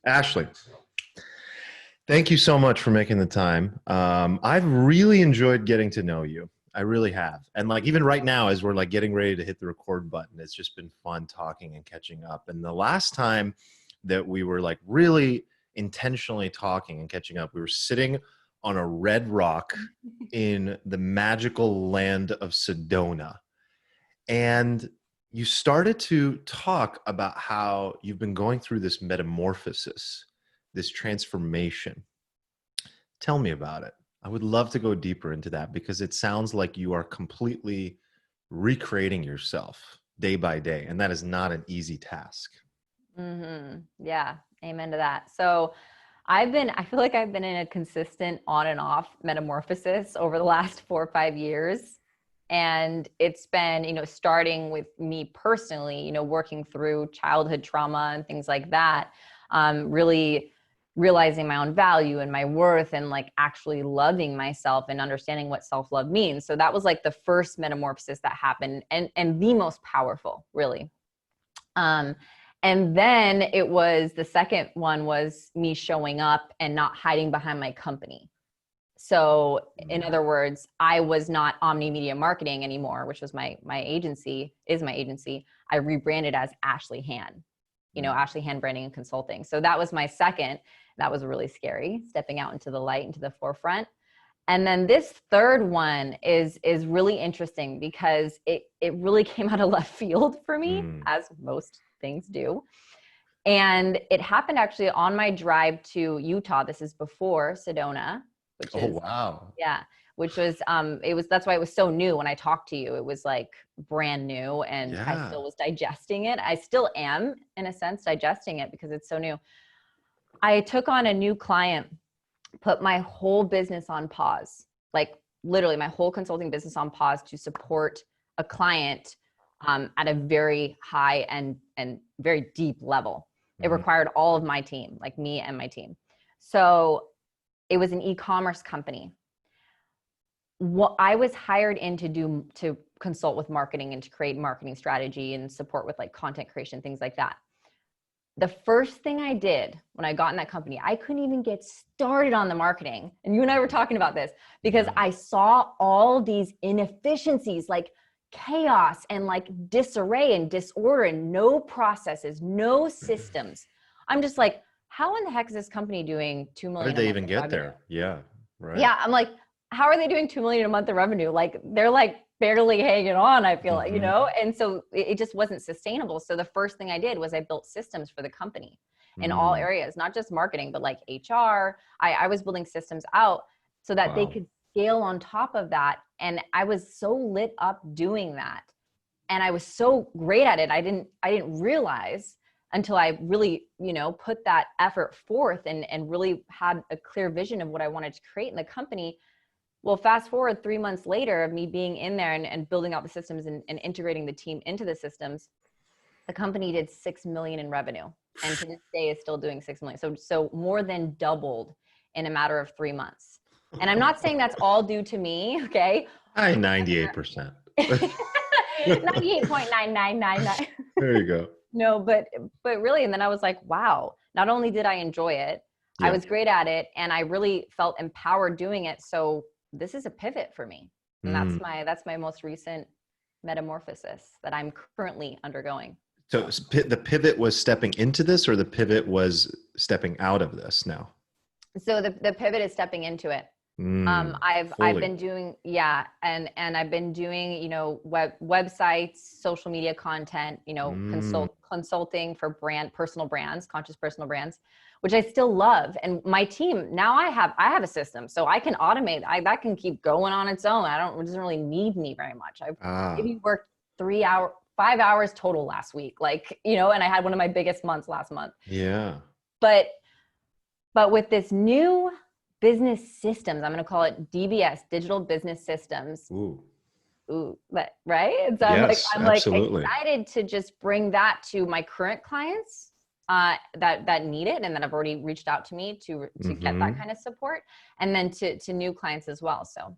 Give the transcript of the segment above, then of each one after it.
Ashley, thank you so much for making the time. I've really enjoyed getting to know you. I really have. And like, even right now, as we're like getting ready to hit the record button, it's just been fun talking and catching up. And the last time that we were like really intentionally talking and catching up, we were sitting on a red rock in the magical land of Sedona. And you started to talk about how you've been going through this metamorphosis, this transformation. Tell me about it. I would love to go deeper into that because it sounds like you are completely recreating yourself day by day, and that is not an easy task. Yeah, amen to that. So I feel like I've been in a consistent on and off metamorphosis over the last 4 or 5 years. And it's been, starting with me personally, working through childhood trauma and things like that, really realizing my own value and my worth and like actually loving myself and understanding what self-love means. So that was like the first metamorphosis that happened and the most powerful, really. And then the second one was me showing up and not hiding behind my company. So in other words, I was not Omni Media Marketing anymore, which was my agency, is my agency. I rebranded as Ashley Hann, Ashley Hann Branding Consulting. So that was my second. That was really scary, stepping out into the light, into the forefront. And then this third one is really interesting because it really came out of left field for me, as most things do. And it happened actually on my drive to Utah. This is before Sedona. Oh, wow. Yeah. Which was, that's why it was so new when I talked to you. It was like brand new and I still was digesting it. I still am, in a sense, digesting it because it's so new. I took on a new client, put my whole business on pause, like literally my whole consulting business on pause to support a client at a very high and very deep level. It required all of my team, like me and my team. So it was an e-commerce company. What I was hired in to consult with marketing and to create marketing strategy and support with like content creation, things like that. The first thing I did when I got in that company, I couldn't even get started on the marketing. And you and I were talking about this because I saw all these inefficiencies, like chaos and like disarray and disorder and no processes, no systems. I'm just like, how in the heck is this company doing $2 million? How did they even get there? Yeah. Right. Yeah. I'm like, how are they doing $2 million a month of revenue? Like they're like barely hanging on, I feel like, and so it just wasn't sustainable. So the first thing I did was I built systems for the company in all areas, not just marketing, but like HR. I was building systems out so that they could scale on top of that. And I was so lit up doing that. And I was so great at it. I didn't realize until I really, put that effort forth and really had a clear vision of what I wanted to create in the company. Well, fast forward 3 months later of me being in there and building out the systems and integrating the team into the systems, the company did 6 million in revenue, and to this day is still doing 6 million. So more than doubled in a matter of 3 months. And I'm not saying that's all due to me, okay? 98%. 98.9999. There you go. No, but really, and then I was like, wow, not only did I enjoy it, I was great at it, and I really felt empowered doing it. So this is a pivot for me. And that's my most recent metamorphosis that I'm currently undergoing. So the pivot was stepping into this, or the pivot was stepping out of this now? So the pivot is stepping into it. I've been doing, and I've been doing, websites, social media content, consulting for personal brands, conscious personal brands, which I still love. And my team, now I have a system, so I can automate. That can keep going on its own. It doesn't really need me very much. I've maybe worked 5 hours total last week, and I had one of my biggest months last month. Yeah. But with this new business systems, I'm going to call it DBS, Digital Business Systems. But right? So yes, I'm absolutely. excited to just bring that to my current clients that need it, and that have already reached out to me to get that kind of support, and then to new clients as well. So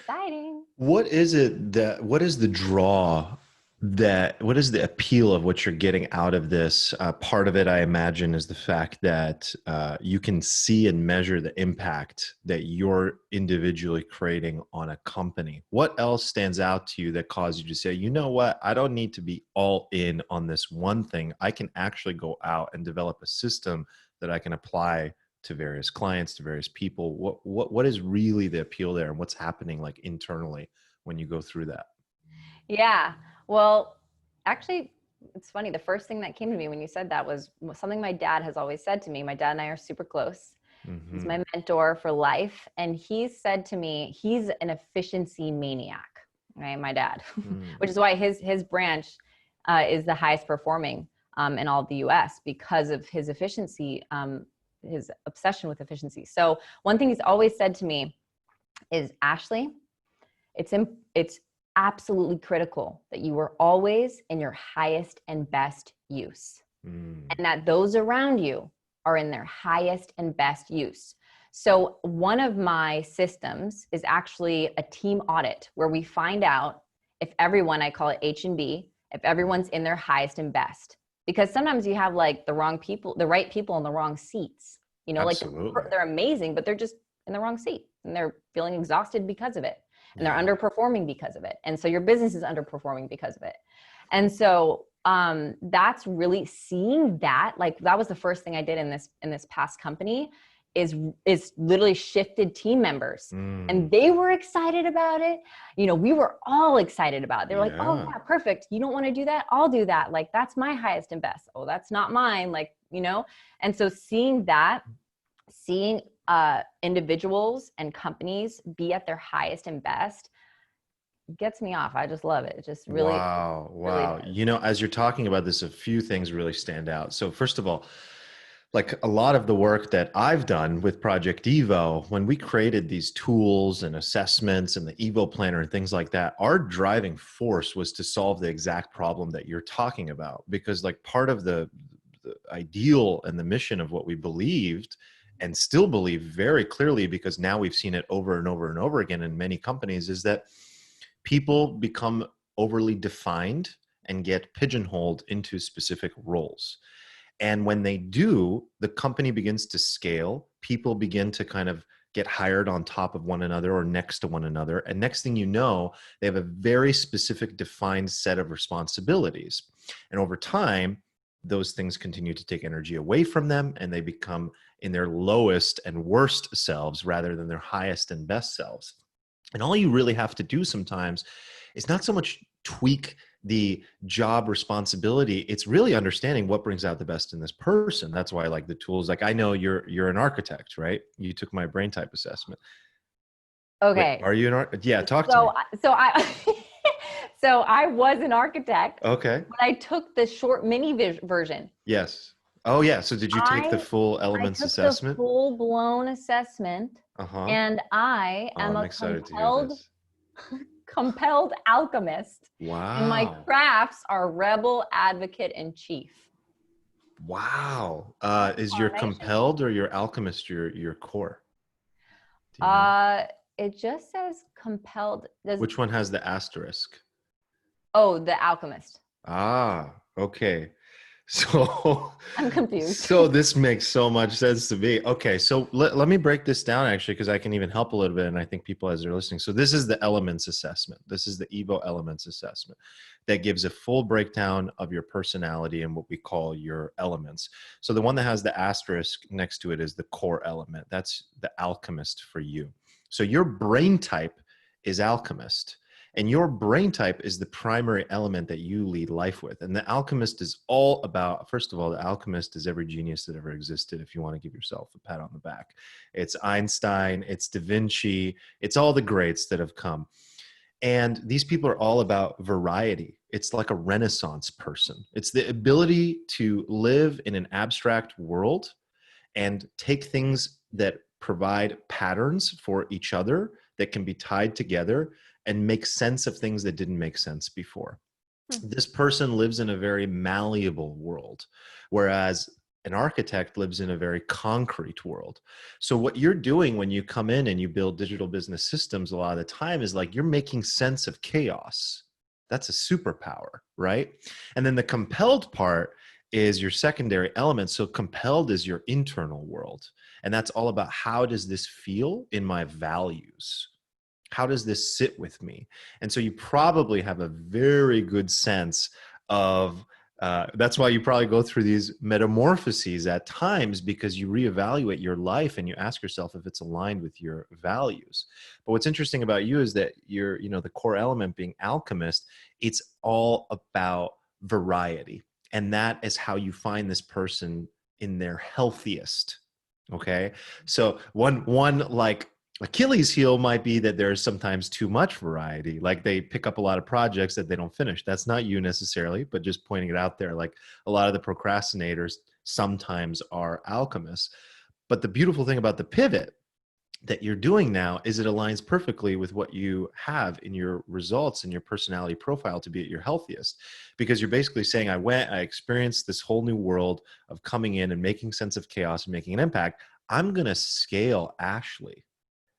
exciting. What is the draw what is the appeal of what you're getting out of this? Part of it, I imagine, is the fact that you can see and measure the impact that you're individually creating on a company. What else stands out to you that caused you to say, you know what, I don't need to be all in on this one thing. I can actually go out and develop a system that I can apply to various clients, to various people. What is really the appeal there, and what's happening like internally when you go through that? Yeah. Well, actually, it's funny. The first thing that came to me when you said that was something my dad has always said to me. My dad and I are super close. He's Mm-hmm. my mentor for life. And he said to me, he's an efficiency maniac, right? My dad, Mm. which is why his branch is the highest performing in all of the US because of his efficiency, his obsession with efficiency. So one thing he's always said to me is, Ashley, it's absolutely critical that you are always in your highest and best use, Mm. and that those around you are in their highest and best use. So one of my systems is actually a team audit where we find out if everyone, I call it H&B, if everyone's in their highest and best. Because sometimes you have like the wrong people, the right people in the wrong seats. You know, like Absolutely. they're amazing, but they're just in the wrong seat and they're feeling exhausted because of it. And they're Yeah. underperforming because of it. And so your business is underperforming because of it. And so that's really seeing that, like that was the first thing I did in this past company is literally shifted team members, and Mm. they were excited about it. You know, we were all excited about it. They were like, oh Yeah. yeah, perfect. You don't want to do that? I'll do that. Like, that's my highest and best. Oh, that's not mine. Like, you know, and so seeing individuals and companies be at their highest and best gets me off. I just love it. It just really, Wow. really Wow. does. You know, as you're talking about this, a few things really stand out. So first of all, like a lot of the work that I've done with Project Evo, when we created these tools and assessments and the Evo planner and things like that, our driving force was to solve the exact problem that you're talking about. Because like part of the ideal and the mission of what we believed and still believe very clearly, because now we've seen it over and over and over again in many companies, is that people become overly defined and get pigeonholed into specific roles. And when they do, the company begins to scale. People begin to kind of get hired on top of one another or next to one another. And next thing you know, they have a very specific defined set of responsibilities. And over time, those things continue to take energy away from them, and they become in their lowest and worst selves rather than their highest and best selves. And all you really have to do sometimes is not so much tweak the job responsibility. It's really understanding what brings out the best in this person. That's why I like the tools. Like I know you're an architect, right? You took my brain type assessment. Wait, Okay. are you an architect? Yeah, talk to me. So I so I was an architect, Okay. but I took the short version. Yes. Oh yeah. So did you take the I full I elements took the assessment? full-blown assessment, Uh-huh. and I Oh, am I'm a excited to hear this. compelled alchemist, and my Wow. crafts are rebel advocate in chief. Wow. Is your Combination. compelled or your alchemist your core? Do you know? Uh, it just says compelled. Which one has the asterisk? Oh, the alchemist. Ah, okay. So, I'm confused. so this makes so much sense to me. Okay, so let me break this down actually, because I can even help a little bit, and I think people as they're listening. So this is the elements assessment. This is the Evo elements assessment that gives a full breakdown of your personality and what we call your elements. So the one that has the asterisk next to it is the core element. That's the alchemist for you. So your brain type is alchemist. And your brain type is the primary element that you lead life with. And the alchemist is all about, first of all, the alchemist is every genius that ever existed, if you want to give yourself a pat on the back. It's Einstein, it's Da Vinci, it's all the greats that have come. And these people are all about variety. It's like a Renaissance person. It's the ability to live in an abstract world and take things that provide patterns for each other that can be tied together and make sense of things that didn't make sense before. Hmm. This person lives in a very malleable world, whereas an architect lives in a very concrete world. So what you're doing when you come in and you build digital business systems a lot of the time is like you're making sense of chaos. That's a superpower, right? And then the compelled part is your secondary element. So compelled is your internal world. And that's all about, how does this feel in my values? How does this sit with me? And so you probably have a very good sense of, that's why you probably go through these metamorphoses at times, because you reevaluate your life and you ask yourself if it's aligned with your values. But what's interesting about you is that you're, the core element being alchemist, it's all about variety. And that is how you find this person in their healthiest. Okay. So one like Achilles heel might be that there's sometimes too much variety. Like they pick up a lot of projects that they don't finish. That's not you necessarily, but just pointing it out there. Like a lot of the procrastinators sometimes are alchemists. But the beautiful thing about the pivot that you're doing now is it aligns perfectly with what you have in your results and your personality profile to be at your healthiest. Because you're basically saying, I experienced this whole new world of coming in and making sense of chaos and making an impact. I'm going to scale Ashley.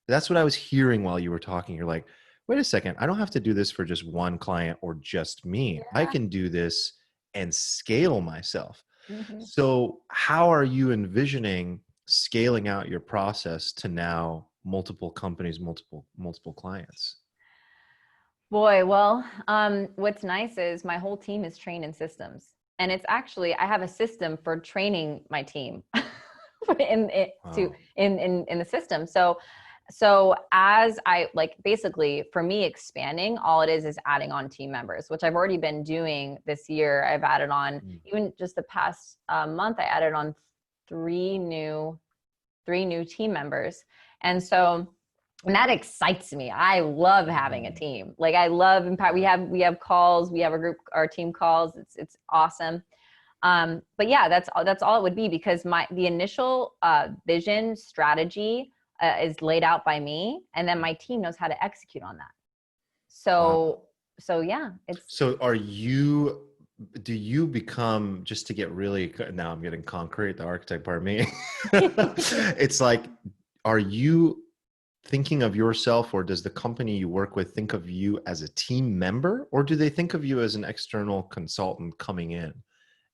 That's what I was hearing while you were talking. You're like, wait a second, I don't have to do this for just one client or just me. I Yeah. can do this and scale myself. Mm-hmm. So how are you envisioning scaling out your process to now multiple companies, multiple clients? Boy, well, what's nice is my whole team is trained in systems, and it's actually, I have a system for training my team Wow. in the system. So as I like, basically for me expanding, all it is adding on team members, which I've already been doing this year. I've added on, even just the past month, I added on three new team members. And so, and that excites me. I love having a team. Like I love impact. We have calls, we have our team calls. It's awesome. But yeah, that's all it would be, because the initial vision strategy is laid out by me, and then my team knows how to execute on that. Wow. So yeah, So do you become, just to get really, now I'm getting concrete, the architect part of me, it's like, are you thinking of yourself, or does the company you work with think of you as a team member, or do they think of you as an external consultant coming in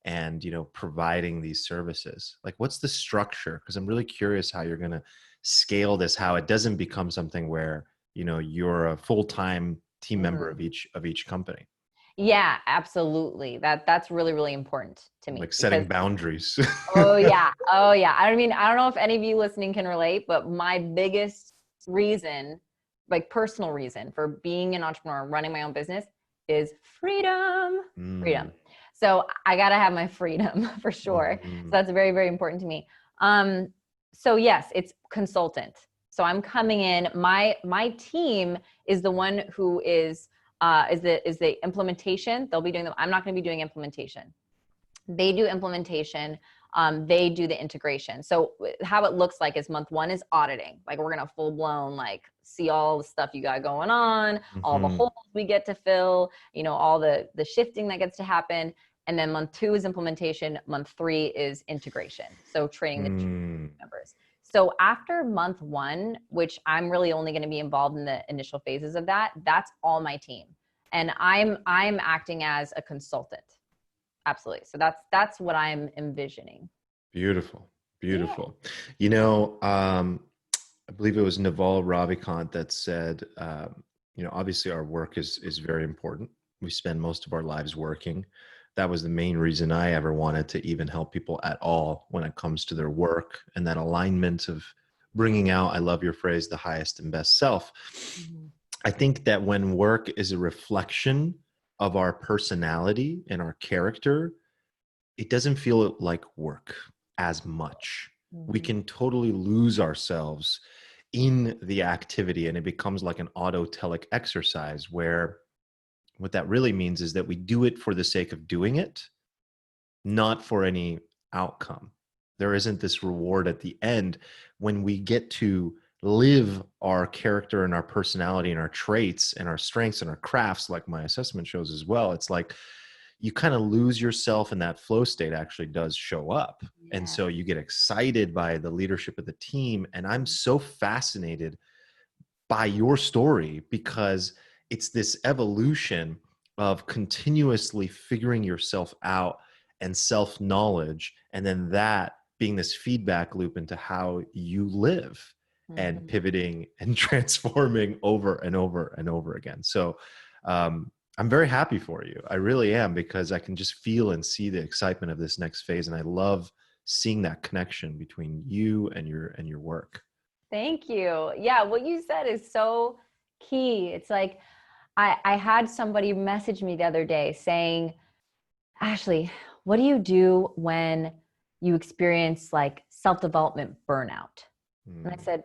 and, providing these services? Like, what's the structure? Because I'm really curious how you're going to scale this, how it doesn't become something where, you're a full-time team member of each company. Yeah, absolutely. That's really, really important to me, Like setting because boundaries. oh yeah. Oh yeah. I mean, I don't know if any of you listening can relate, but my biggest reason, like personal reason for being an entrepreneur, running my own business, is freedom. Freedom. So I got to have my freedom for sure. So that's very, very important to me. So yes, it's consultant. So I'm coming in, my team is the one who is the implementation. They'll be doing I'm not going to be doing implementation. They do implementation. They do the integration. So how it looks like is month one is auditing. Like we're going to full blown, like see all the stuff you got going on, all the holes we get to fill, all the shifting that gets to happen. And then month two is implementation. Month three is integration. So training the team members. So after month one, which I'm really only going to be involved in the initial phases of that, that's all my team. And I'm acting as a consultant. Absolutely. So that's what I'm envisioning. Beautiful. Beautiful. Yeah. I believe it was Naval Ravikant that said, obviously our work is very important. We spend most of our lives working. That was the main reason I ever wanted to even help people at all when it comes to their work, and that alignment of bringing out, I love your phrase, the highest and best self. I think that when work is a reflection of our personality and our character, it doesn't feel like work as much. We can totally lose ourselves in the activity, and it becomes like an autotelic exercise, where what that really means is that we do it for the sake of doing it, not for any outcome. There isn't this reward at the end when we get to live our character and our personality and our traits and our strengths and our crafts, like my assessment shows as well. It's like you kind of lose yourself, and that flow state actually does show up. Yeah. And so you get excited by the leadership of the team. And I'm so fascinated by your story, because it's this evolution of continuously figuring yourself out and self-knowledge, and then that being this feedback loop into how you live and pivoting and transforming over and over and over again. So I'm very happy for you. I really am, because I can just feel and see the excitement of this next phase. And I love seeing that connection between you and your work. Thank you. Yeah, what you said is so key. It's like I had somebody message me the other day saying, Ashley, what do you do when you experience like self-development burnout? And I said,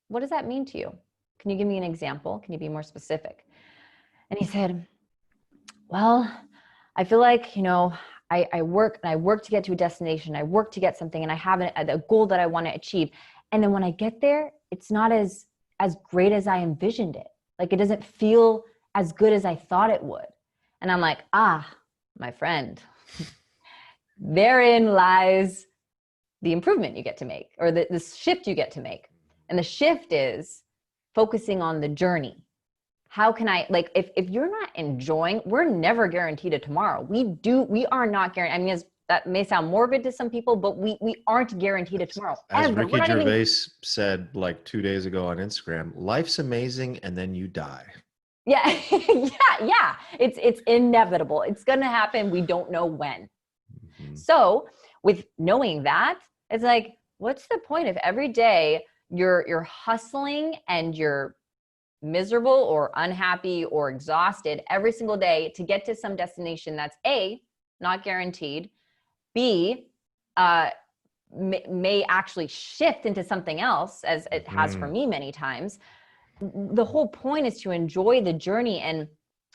what does that mean to you? Can you give me an example? Can you be more specific? And he said, well, I feel like, I work and I work to get to a destination. I work to get something and I have a goal that I want to achieve. And then when I get there, it's not as great as I envisioned it. Like it doesn't feel as good as I thought it would. And I'm like, my friend, therein lies the improvement you get to make, or the shift you get to make. And the shift is focusing on the journey. How can I, like, if you're not enjoying, we're never guaranteed a tomorrow. We are not guaranteed. I mean, that may sound morbid to some people, but we aren't guaranteed a tomorrow. As Ricky Gervais said like 2 days ago on Instagram, life's amazing and then you die. Yeah. yeah. It's inevitable. It's going to happen. We don't know when. So with knowing that, it's like, what's the point if every day you're hustling and you're miserable or unhappy or exhausted every single day to get to some destination that's A, not guaranteed, B, may actually shift into something else, as it has for me many times. The whole point is to enjoy the journey. And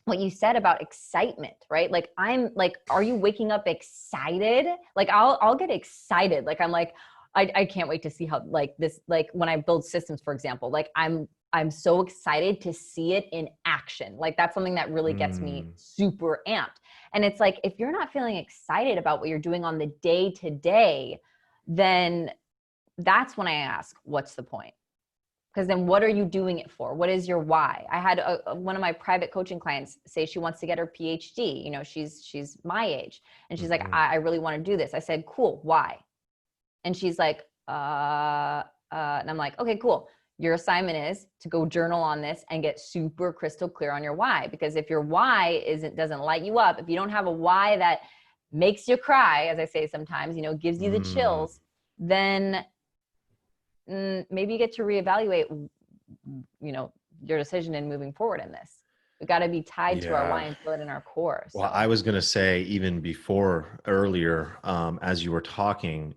what you said about excitement, right? Like, I'm like, are you waking up excited? Like I'll get excited. Like, I'm like, I can't wait to see how like this, like when I build systems, for example, like I'm so excited to see it in action. Like that's something that really gets me super amped. And it's like, if you're not feeling excited about what you're doing on the day to day, then that's when I ask, what's the point? Because then what are you doing it for? What is your why? I had one of my private coaching clients say she wants to get her PhD. She's my age. And she's like, I really want to do this. I said, cool. Why? And she's like, and I'm like, okay, cool. Your assignment is to go journal on this and get super crystal clear on your why. Because if your why doesn't light you up, if you don't have a why that makes you cry, as I say sometimes, gives you the chills, then maybe you get to reevaluate, your decision in moving forward in this. We got to be tied to our why and feel it in our core. So. Well, I was going to say even earlier, as you were talking,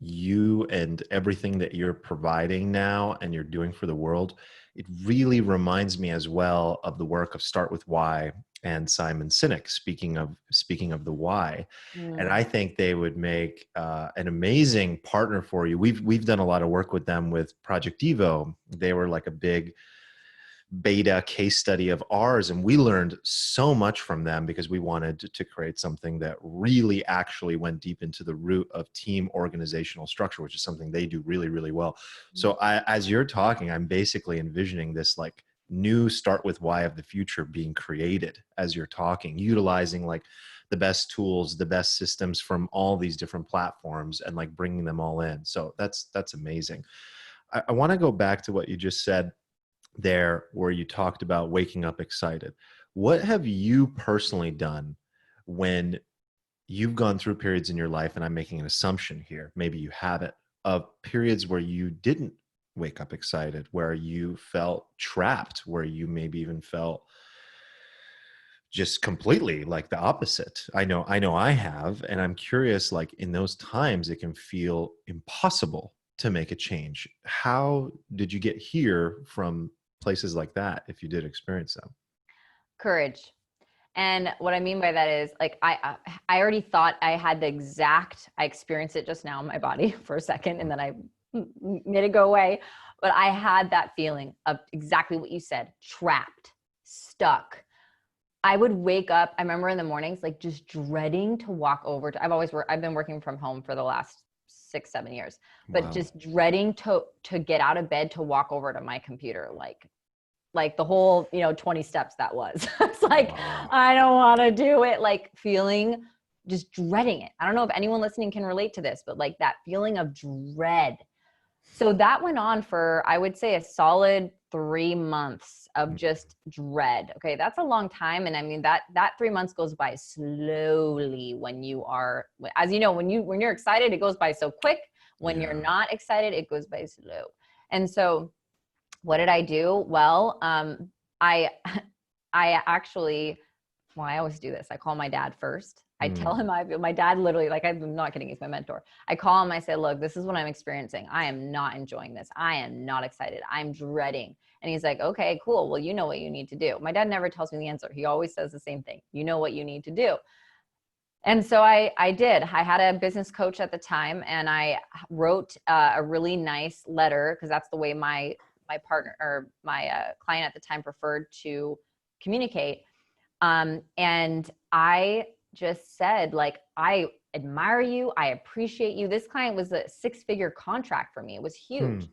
you and everything that you're providing now and you're doing for the world, it really reminds me as well of the work of Start With Why and Simon Sinek, speaking of the why. And I think they would make an amazing partner for you. We've done a lot of work with them with Project Evo. They were like a big beta case study of ours, and we learned so much from them because we wanted to create something that really actually went deep into the root of team organizational structure, which is something they do really, really well. So as you're talking, I'm basically envisioning this like new Start With Why of the future being created as you're talking, utilizing like the best tools, the best systems from all these different platforms and like bringing them all in. So that's amazing. I want to go back to what you just said there, where you talked about waking up excited. What have you personally done when you've gone through periods in your life, and I'm making an assumption here, maybe you have it, of periods where you didn't wake up excited, where you felt trapped, where you maybe even felt just completely like the opposite? I know I have, and I'm curious, like in those times, it can feel impossible to make a change. How did you get here from places like that, if you did experience them? Courage. And what I mean by that is like, I already thought I had I experienced it just now in my body for a second, and then I made it go away. But I had that feeling of exactly what you said, trapped, stuck. I would wake up, I remember in the mornings, like just dreading to walk over to, I've been working from home for the last 6-7 years, but just dreading to get out of bed to walk over to my computer. Like like the whole, 20 steps that was. It's like, Wow. I don't want to do it. Like feeling, just dreading it. I don't know if anyone listening can relate to this, but like that feeling of dread. So that went on for, I would say, a solid 3 months of just dread. Okay. That's a long time. And I mean, that 3 months goes by slowly when you are, as you know, when you're excited, it goes by so quick. When you're not excited, it goes by slow. And so what did I do? Well, I actually, well, I always do this. I call my dad first. I tell him my dad literally, like, I'm not kidding, he's my mentor. I call him, I say, look, this is what I'm experiencing. I am not enjoying this. I am not excited. I'm dreading. And he's like, okay, cool. Well, you know what you need to do. My dad never tells me the answer. He always says the same thing. You know what you need to do. And so I did. I had a business coach at the time, and I wrote a really nice letter, because that's the way my partner or my client at the time preferred to communicate. And I just said, like, I admire you. I appreciate you. This client was a 6-figure contract for me. It was huge.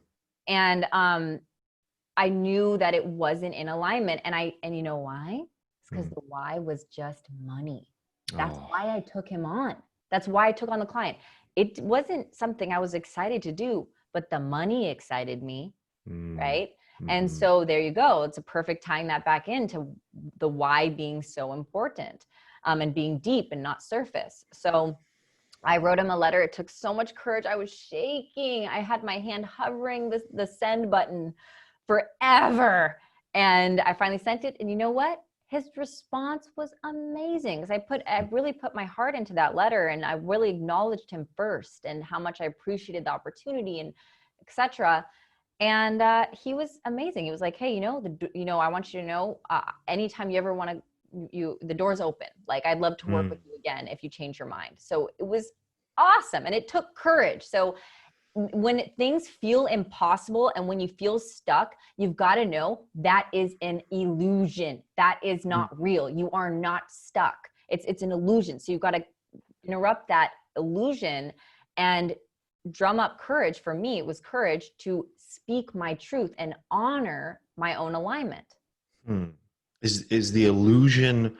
And I knew that it wasn't in alignment. And you know why? It's because the why was just money. That's why I took him on. That's why I took on the client. It wasn't something I was excited to do, but the money excited me. Right. And so there you go. It's a perfect tying that back into the why being so important, and being deep and not surface. So I wrote him a letter. It took so much courage. I was shaking. I had my hand hovering the send button forever. And I finally sent it. And you know what? His response was amazing, because I really put my heart into that letter, and I really acknowledged him first and how much I appreciated the opportunity and etc. And he was amazing. He was like, hey, I want you to know, anytime you ever want to, the door's open. Like, I'd love to work with you again if you change your mind. So it was awesome. And it took courage. So when things feel impossible and when you feel stuck, you've got to know that is an illusion. That is not real. You are not stuck. It's an illusion. So you've got to interrupt that illusion and drum up courage. For me, it was courage to speak my truth and honor my own alignment. Is the illusion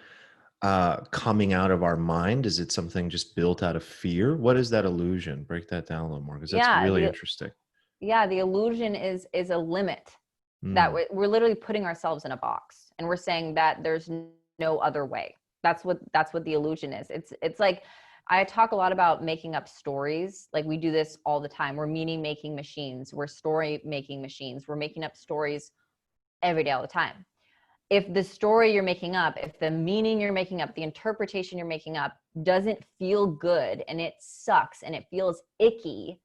coming out of our mind? Is it something just built out of fear? What is that illusion? Break that down a little more, because that's really interesting. Yeah, the illusion is a limit that we're literally putting ourselves in a box, and we're saying that there's no other way. That's what the illusion is. It's like, I talk a lot about making up stories. Like, we do this all the time. We're meaning making machines. We're story making machines. We're making up stories every day, all the time. If the story you're making up, if the meaning you're making up, the interpretation you're making up doesn't feel good, and it sucks and it feels icky,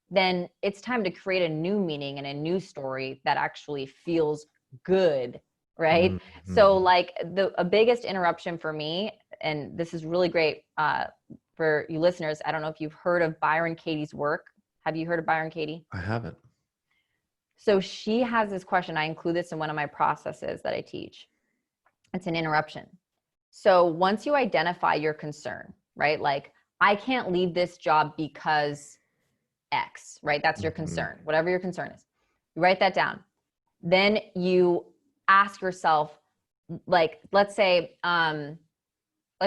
then it's time to create a new meaning and a new story that actually feels good, right? So like a biggest interruption for me, and this is really great for you listeners. I don't know if you've heard of Byron Katie's work. Have you heard of Byron Katie? I haven't. So she has this question. I include this in one of my processes that I teach. It's an interruption. So once you identify your concern, right? Like, I can't leave this job because X, right? That's your concern, whatever your concern is. You write that down. Then you ask yourself, like, let's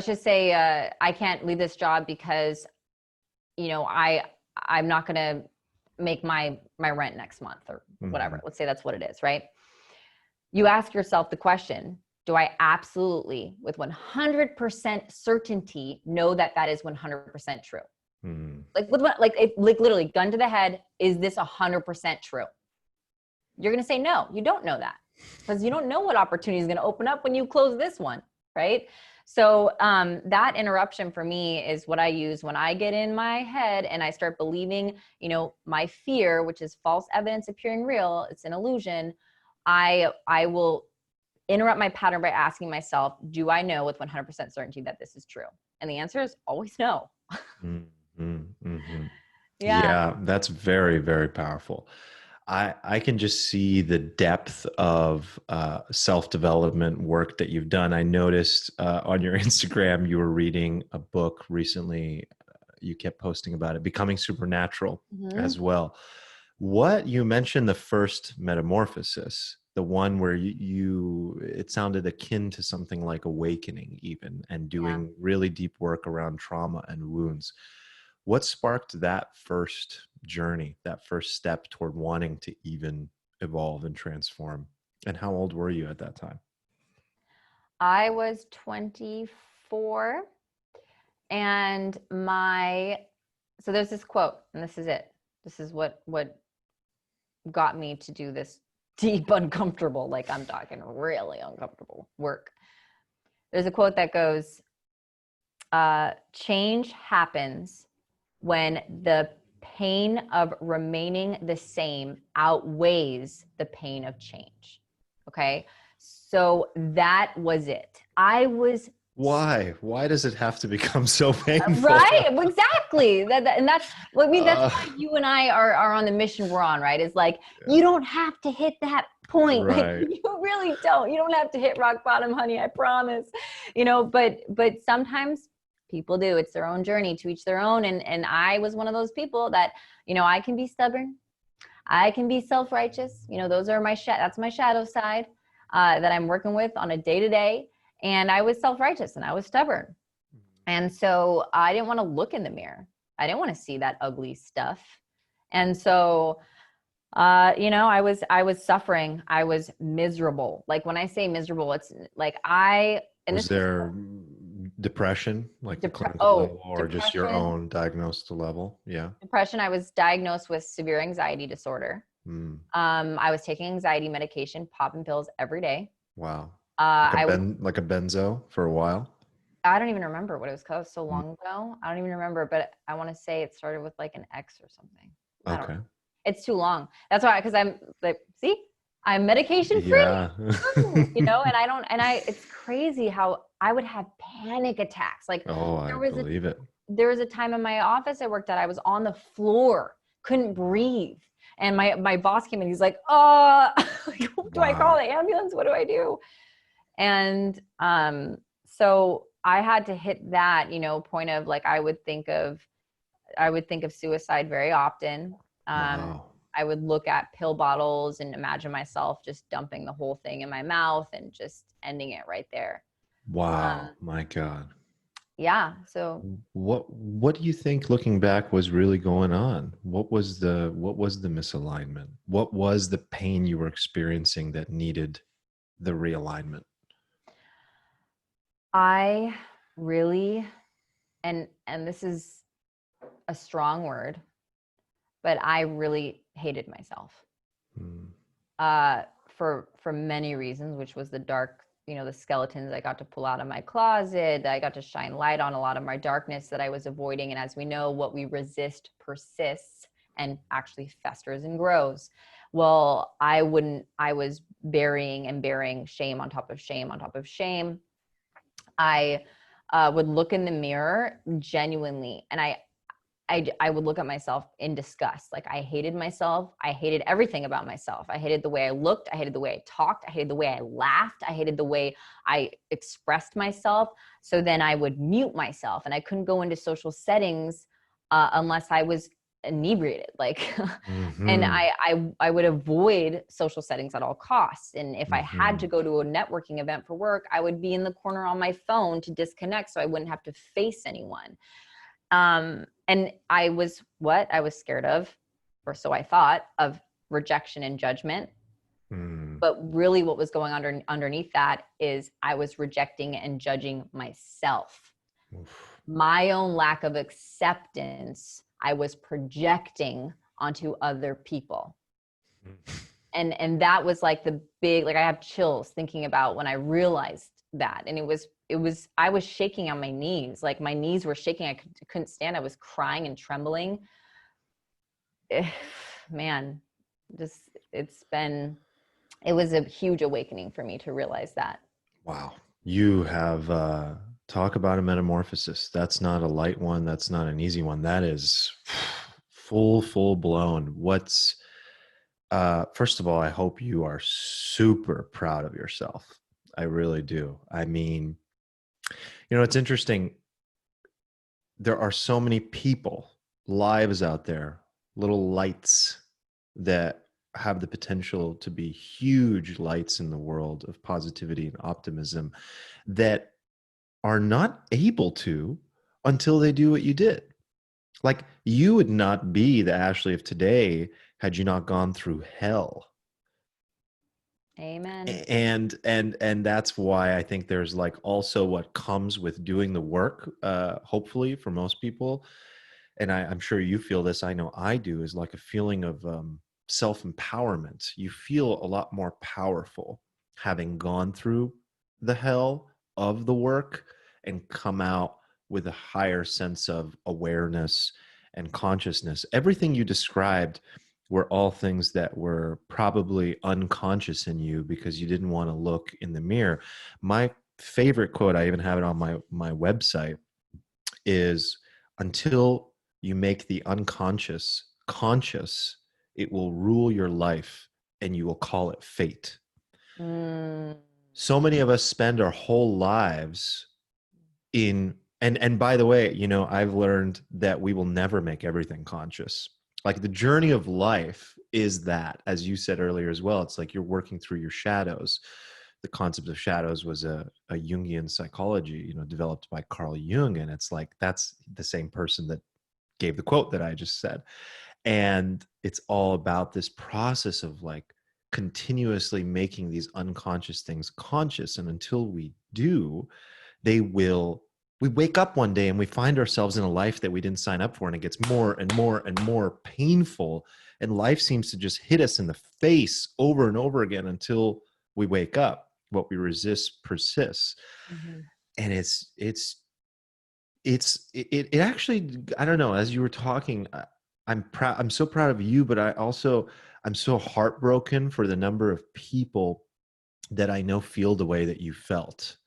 just say I can't leave this job because, I'm not going to make my rent next month or whatever. Let's say that's what it is, right? You ask yourself the question, do I absolutely, with 100% certainty, know that that is 100% true? Like, like literally gun to the head, is this 100% true? You're going to say, no, you don't know that, because you don't know what opportunity is going to open up when you close this one, right? So that interruption for me is what I use when I get in my head and I start believing, my fear, which is false evidence appearing real. It's an illusion. I will interrupt my pattern by asking myself, do I know with 100% certainty that this is true? And the answer is always no. Yeah, that's very, very powerful. I can just see the depth of self-development work that you've done. I noticed on your Instagram, you were reading a book recently. You kept posting about it, Becoming Supernatural as well. What you mentioned, the first metamorphosis. the one where it sounded akin to something like awakening even, and doing really deep work around trauma and wounds. What sparked that first journey, that first step toward wanting to even evolve and transform? And how old were you at that time? I was 24, and so there's this quote, and this is it. This is what got me to do this deep, uncomfortable, like I'm talking really uncomfortable work. There's a quote that goes, change happens when the pain of remaining the same outweighs the pain of change. Okay. So that was it. Why does it have to become so painful? Right, exactly. And that's what I mean. That's why you and I are on the mission we're on, right? Is like, you don't have to hit that point. Right. Like, you really don't. You don't have to hit rock bottom, honey. I promise. But sometimes people do. It's their own journey, to each their own. And I was one of those people that, I can be stubborn. I can be self-righteous. Those are that's my shadow side that I'm working with on a day-to-day. And I was self-righteous and I was stubborn. And so I didn't want to look in the mirror. I didn't want to see that ugly stuff. And so, I was suffering. I was miserable. Like when I say miserable, it's like was there depression, like the clinical level, or just your own diagnosed level? Yeah. Depression. I was diagnosed with severe anxiety disorder. I was taking anxiety medication, popping pills every day. Wow. Like a benzo for a while. I don't even remember what it was called. So long ago. I don't even remember, but I want to say it started with like an X or something. Okay. It's too long. That's why, because I'm like, see, I'm medication free, yeah. It's crazy how I would have panic attacks. Like, I believe it. There was a time in my office I worked at, I was on the floor, couldn't breathe. And my boss came in, he's like, do I call the ambulance? What do I do? And, so I had to hit that, point of like, I would think of suicide very often. I would look at pill bottles and imagine myself just dumping the whole thing in my mouth and just ending it right there. Wow. My God. Yeah. So what do you think, looking back, was really going on? What was the misalignment? What was the pain you were experiencing that needed the realignment? I really, and this is a strong word, but I really hated myself for many reasons, which was the dark, the skeletons I got to pull out of my closet. I got to shine light on a lot of my darkness that I was avoiding. And as we know, what we resist persists and actually festers and grows. Well, I was bearing shame on top of shame on top of shame. I would look in the mirror genuinely, and I would look at myself in disgust. Like, I hated myself. I hated everything about myself. I hated the way I looked. I hated the way I talked. I hated the way I laughed. I hated the way I expressed myself. So then I would mute myself, and I couldn't go into social settings unless I was inebriated. Like, and I would avoid social settings at all costs. And if I had to go to a networking event for work, I would be in the corner on my phone to disconnect so I wouldn't have to face anyone. And I was scared of, or so I thought, of rejection and judgment. But really what was going on underneath that is I was rejecting and judging myself. My own lack of acceptance, I was projecting onto other people. And that was like the big, like, I have chills thinking about when I realized that. And I was shaking on my knees. Like, my knees were shaking. I couldn't stand. I was crying and trembling. Man, it was a huge awakening for me to realize that. Wow. You have, talk about a metamorphosis. That's not a light one. That's not an easy one. That is full blown. First of all, I hope you are super proud of yourself. I really do. I mean, it's interesting. There are so many people, lives out there, little lights that have the potential to be huge lights in the world of positivity and optimism that are not able to until they do what you did. Like, you would not be the Ashley of today had you not gone through hell. Amen. And that's why I think there's like also what comes with doing the work, hopefully for most people, and I'm sure you feel this, I know I do, is like a feeling of self-empowerment. You feel a lot more powerful having gone through the hell of the work and come out with a higher sense of awareness and consciousness. Everything you described were all things that were probably unconscious in you because you didn't want to look in the mirror. My favorite quote, I even have it on my website, is, until you make the unconscious conscious, it will rule your life and you will call it fate. Mm. So many of us spend our whole lives in, and by the way, you know, I've learned that we will never make everything conscious. Like, the journey of life is that, as you said earlier as well, it's like you're working through your shadows. The concept of shadows was a Jungian psychology, you know, developed by Carl Jung. And it's like, that's the same person that gave the quote that I just said. And it's all about this process of like continuously making these unconscious things conscious. And until we do, they will, we wake up one day and we find ourselves in a life that we didn't sign up for, and it gets more and more and more painful, and life seems to just hit us in the face over and over again until we wake up. What we resist persists. Mm-hmm. And it actually, I don't know, as you were talking, I'm proud, I'm so proud of you, but I'm so heartbroken for the number of people that I know feel the way that you felt.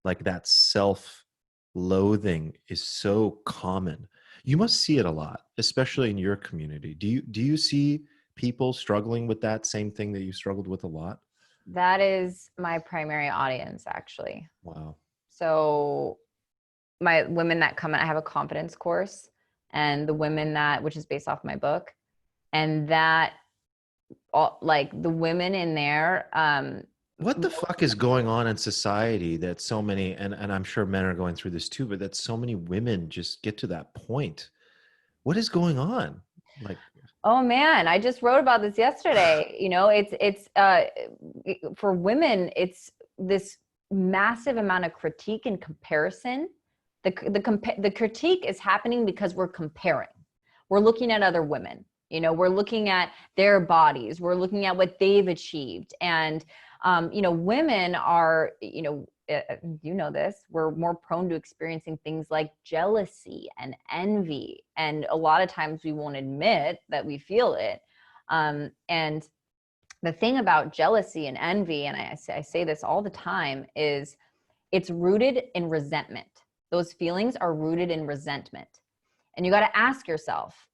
Like, that self-loathing is so common. You must see it a lot, especially in your community. Do you see people struggling with that same thing that you struggled with a lot? That is my primary audience, actually. Wow. So my women that come in, I have a confidence course, and the women that, which is based off my book, and that all, like the women in there, What the fuck is going on in society that so many, and I'm sure men are going through this too, but that so many women just get to that point? What is going on? Like, oh man, I just wrote about this yesterday. You know, it's for women, it's this massive amount of critique and comparison. The critique is happening because we're comparing. We're looking at other women. You know, we're looking at their bodies. We're looking at what they've achieved. And you know, women are, you know this, we're more prone to experiencing things like jealousy and envy. And a lot of times we won't admit that we feel it. And the thing about jealousy and envy, and I say this all the time, is it's rooted in resentment. Those feelings are rooted in resentment. And you got to ask yourself,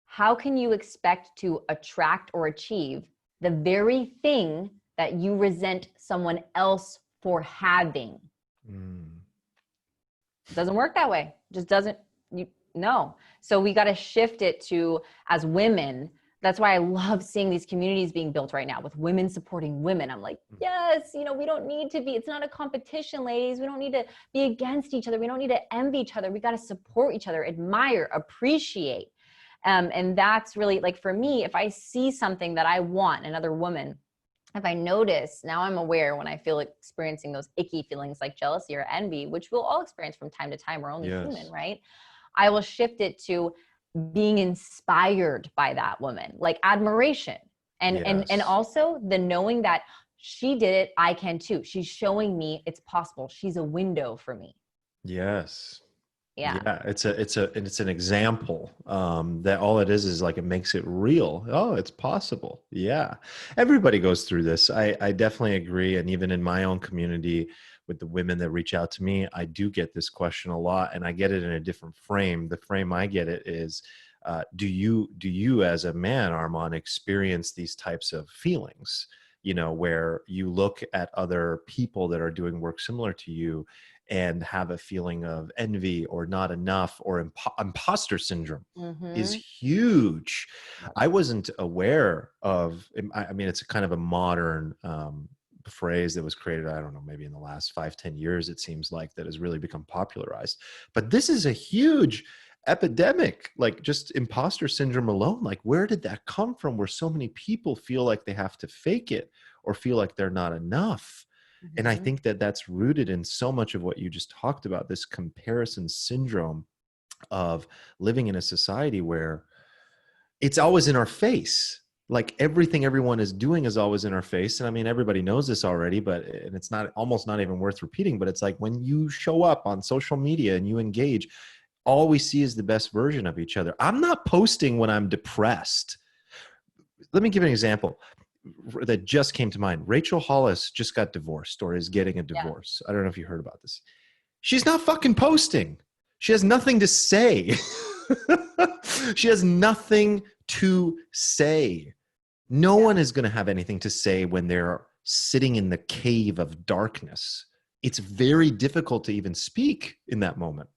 how can you expect to attract or achieve the very thing that you resent someone else for having? It doesn't work that way. It just doesn't, no. So we got to shift it to, as women, that's why I love seeing these communities being built right now with women supporting women. I'm like, yes, you know, we don't need to be, it's not a competition, ladies. We don't need to be against each other. We don't need to envy each other. We got to support each other, admire, appreciate. And that's really, like, for me, if I see something that I want, another woman, if I notice, now I'm aware when I feel experiencing those icky feelings like jealousy or envy, which we'll all experience from time to time. We're only human, right? I will shift it to being inspired by that woman, like admiration. And also the knowing that she did it, I can too. She's showing me it's possible. She's a window for me. Yes. Yeah. Yeah, it's an example, that all it is like, it makes it real. Oh, it's possible. Yeah. Everybody goes through this. I definitely agree. And even in my own community with the women that reach out to me, I do get this question a lot, and I get it in a different frame. The frame I get it is, do you as a man, Arman, experience these types of feelings, you know, where you look at other people that are doing work similar to you and have a feeling of envy or not enough or imposter syndrome is huge. I wasn't aware of, I mean, it's a kind of a modern phrase that was created, I don't know, maybe in the last 5-10 years, it seems like, that has really become popularized. But this is a huge epidemic, like just imposter syndrome alone. Like, where did that come from, where so many people feel like they have to fake it or feel like they're not enough? And I think that that's rooted in so much of what you just talked about, this comparison syndrome of living in a society where it's always in our face. Like, everything everyone is doing is always in our face. And I mean, everybody knows this already, but, and it's not, almost not even worth repeating, but it's like when you show up on social media and you engage, all we see is the best version of each other. I'm not posting when I'm depressed. Let me give an example that just came to mind. Rachel Hollis just got divorced, or is getting a divorce. I don't know if you heard about this. She's not fucking posting. She has nothing to say. She has nothing to say. No one is going to have anything to say when they're sitting in the cave of darkness. It's very difficult to even speak in that moment.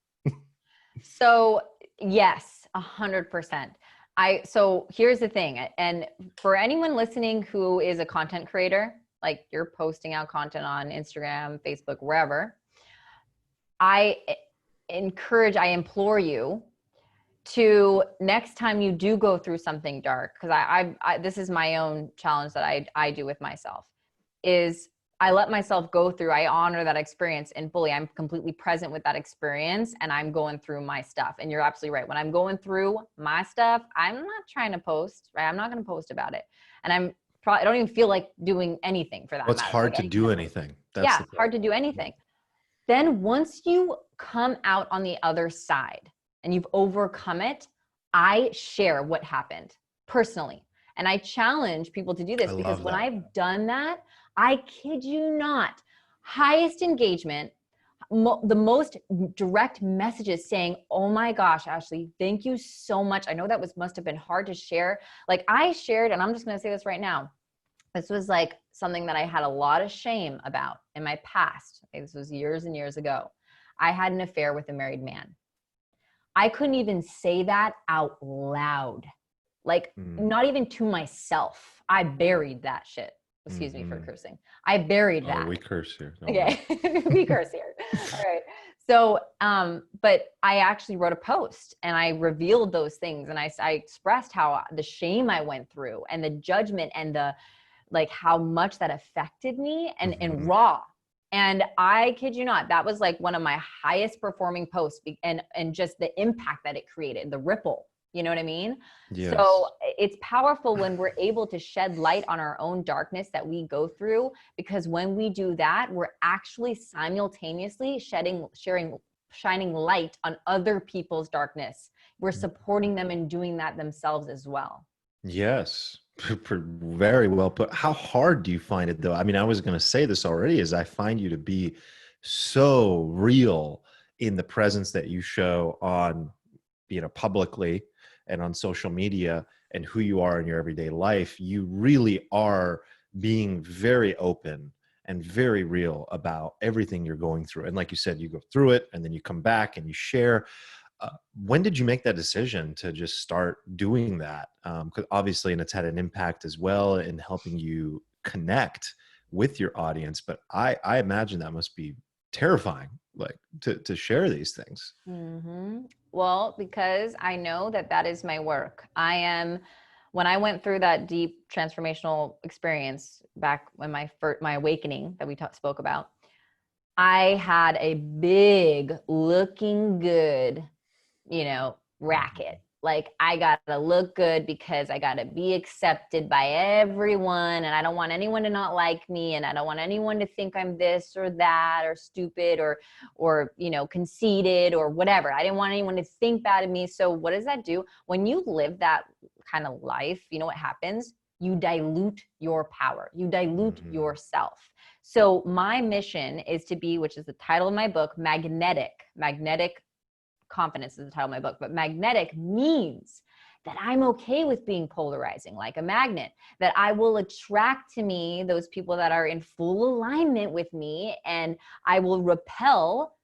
So yes, 100%. So here's the thing. And for anyone listening who is a content creator, like you're posting out content on Instagram, Facebook, wherever, I implore you to, next time you do go through something dark, because this is my own challenge that I do with myself, is I let myself go through, I honor that experience and fully, I'm completely present with that experience, and I'm going through my stuff. And you're absolutely right. When I'm going through my stuff, I'm not trying to post, right? I'm not going to post about it. And I don't even feel like doing anything for that Well, it's matter. hard Like, to do anything. That's hard to do anything. Then once you come out on the other side and you've overcome it, I share what happened personally. And I challenge people to do this, because when I've done that, I kid you not, highest engagement, the most direct messages saying, oh my gosh, Ashley, thank you so much. I know that must have been hard to share. Like, I shared, and I'm just going to say this right now. This was like something that I had a lot of shame about in my past. This was years and years ago. I had an affair with a married man. I couldn't even say that out loud. Like, not even to myself. I buried that shit. Excuse me for cursing. I buried that. Oh, we curse here. Okay. We curse here. All right. So, but I actually wrote a post and I revealed those things. And I expressed how the shame I went through and the judgment and the, like, how much that affected me, and raw. And I kid you not, that was like one of my highest performing posts, and just the impact that it created, the ripple, you know what I mean? Yes. So it's powerful when we're able to shed light on our own darkness that we go through, because when we do that, we're actually simultaneously shining light on other people's darkness. We're supporting them and doing that themselves as well. Yes. Very well put. How hard do you find it though? I mean, I was going to say this already, is I find you to be so real in the presence that you show on, publicly and on social media, and who you are in your everyday life. You really are being very open and very real about everything you're going through. And like you said, you go through it and then you come back and you share. When did you make that decision to just start doing that? Because obviously, and it's had an impact as well in helping you connect with your audience. But I imagine that must be terrifying, like to share these things. Well, because I know that is my work. When I went through that deep transformational experience back when my awakening that we spoke about, I had a big looking good, racket. Like, I gotta look good because I gotta be accepted by everyone, and I don't want anyone to not like me, and I don't want anyone to think I'm this or that or stupid or conceited or whatever. I didn't want anyone to think bad of me. So what does that do? When you live that kind of life, you know what happens? You dilute your power. You dilute yourself. So my mission is to be, which is the title of my book, Magnetic Confidence is the title of my book, but magnetic means that I'm okay with being polarizing like a magnet, that I will attract to me those people that are in full alignment with me, and I will repel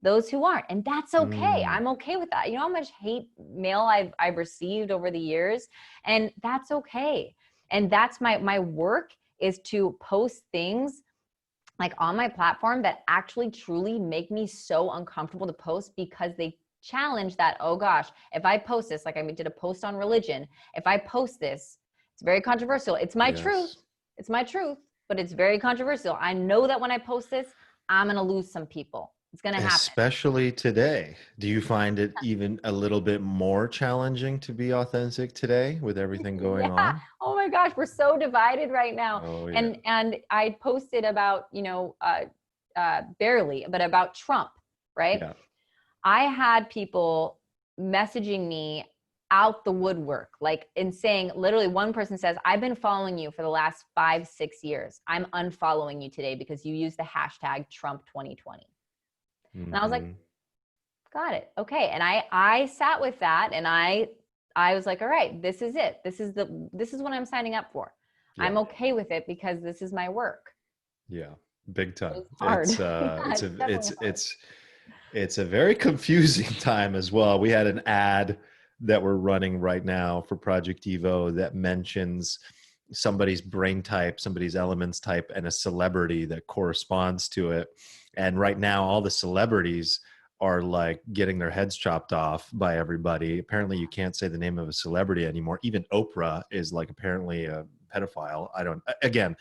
those who aren't. And that's okay. Mm, I'm okay with that. You know how much hate mail I've received over the years, and that's okay. And that's my work, is to post things like on my platform that actually truly make me so uncomfortable to post, because they challenge that, oh gosh, if I post this, like I did a post on religion, if I post this, it's very controversial. It's my truth. yes. It's my truth, but it's very controversial. I know that when I post this, I'm going to lose some people. It's going to happen. Especially today. Do you find it even a little bit more challenging to be authentic today with everything going Yeah. on? Oh my gosh, we're so divided right now. Oh, yeah. And I posted about, barely, but about Trump, right? Yeah. I had people messaging me out the woodwork, like in saying, literally one person says, I've been following you for the last 5-6 years. I'm unfollowing you today because you used the hashtag Trump 2020. And I was like, Hmm. got it. Okay. And I sat with that, and I was like, all right, this is it. This is what I'm signing up for. Yeah. I'm okay with it because this is my work. Yeah. Big But time. it's hard. It's Yeah, it's a definitely hard. it's a very confusing time as well. We had an ad that we're running right now for Project Evo that mentions somebody's brain type, somebody's elements type, and a celebrity that corresponds to it. And right now, all the celebrities are like getting their heads chopped off by everybody. Apparently, you can't say the name of a celebrity anymore. Even Oprah is like apparently a pedophile. I don't, again,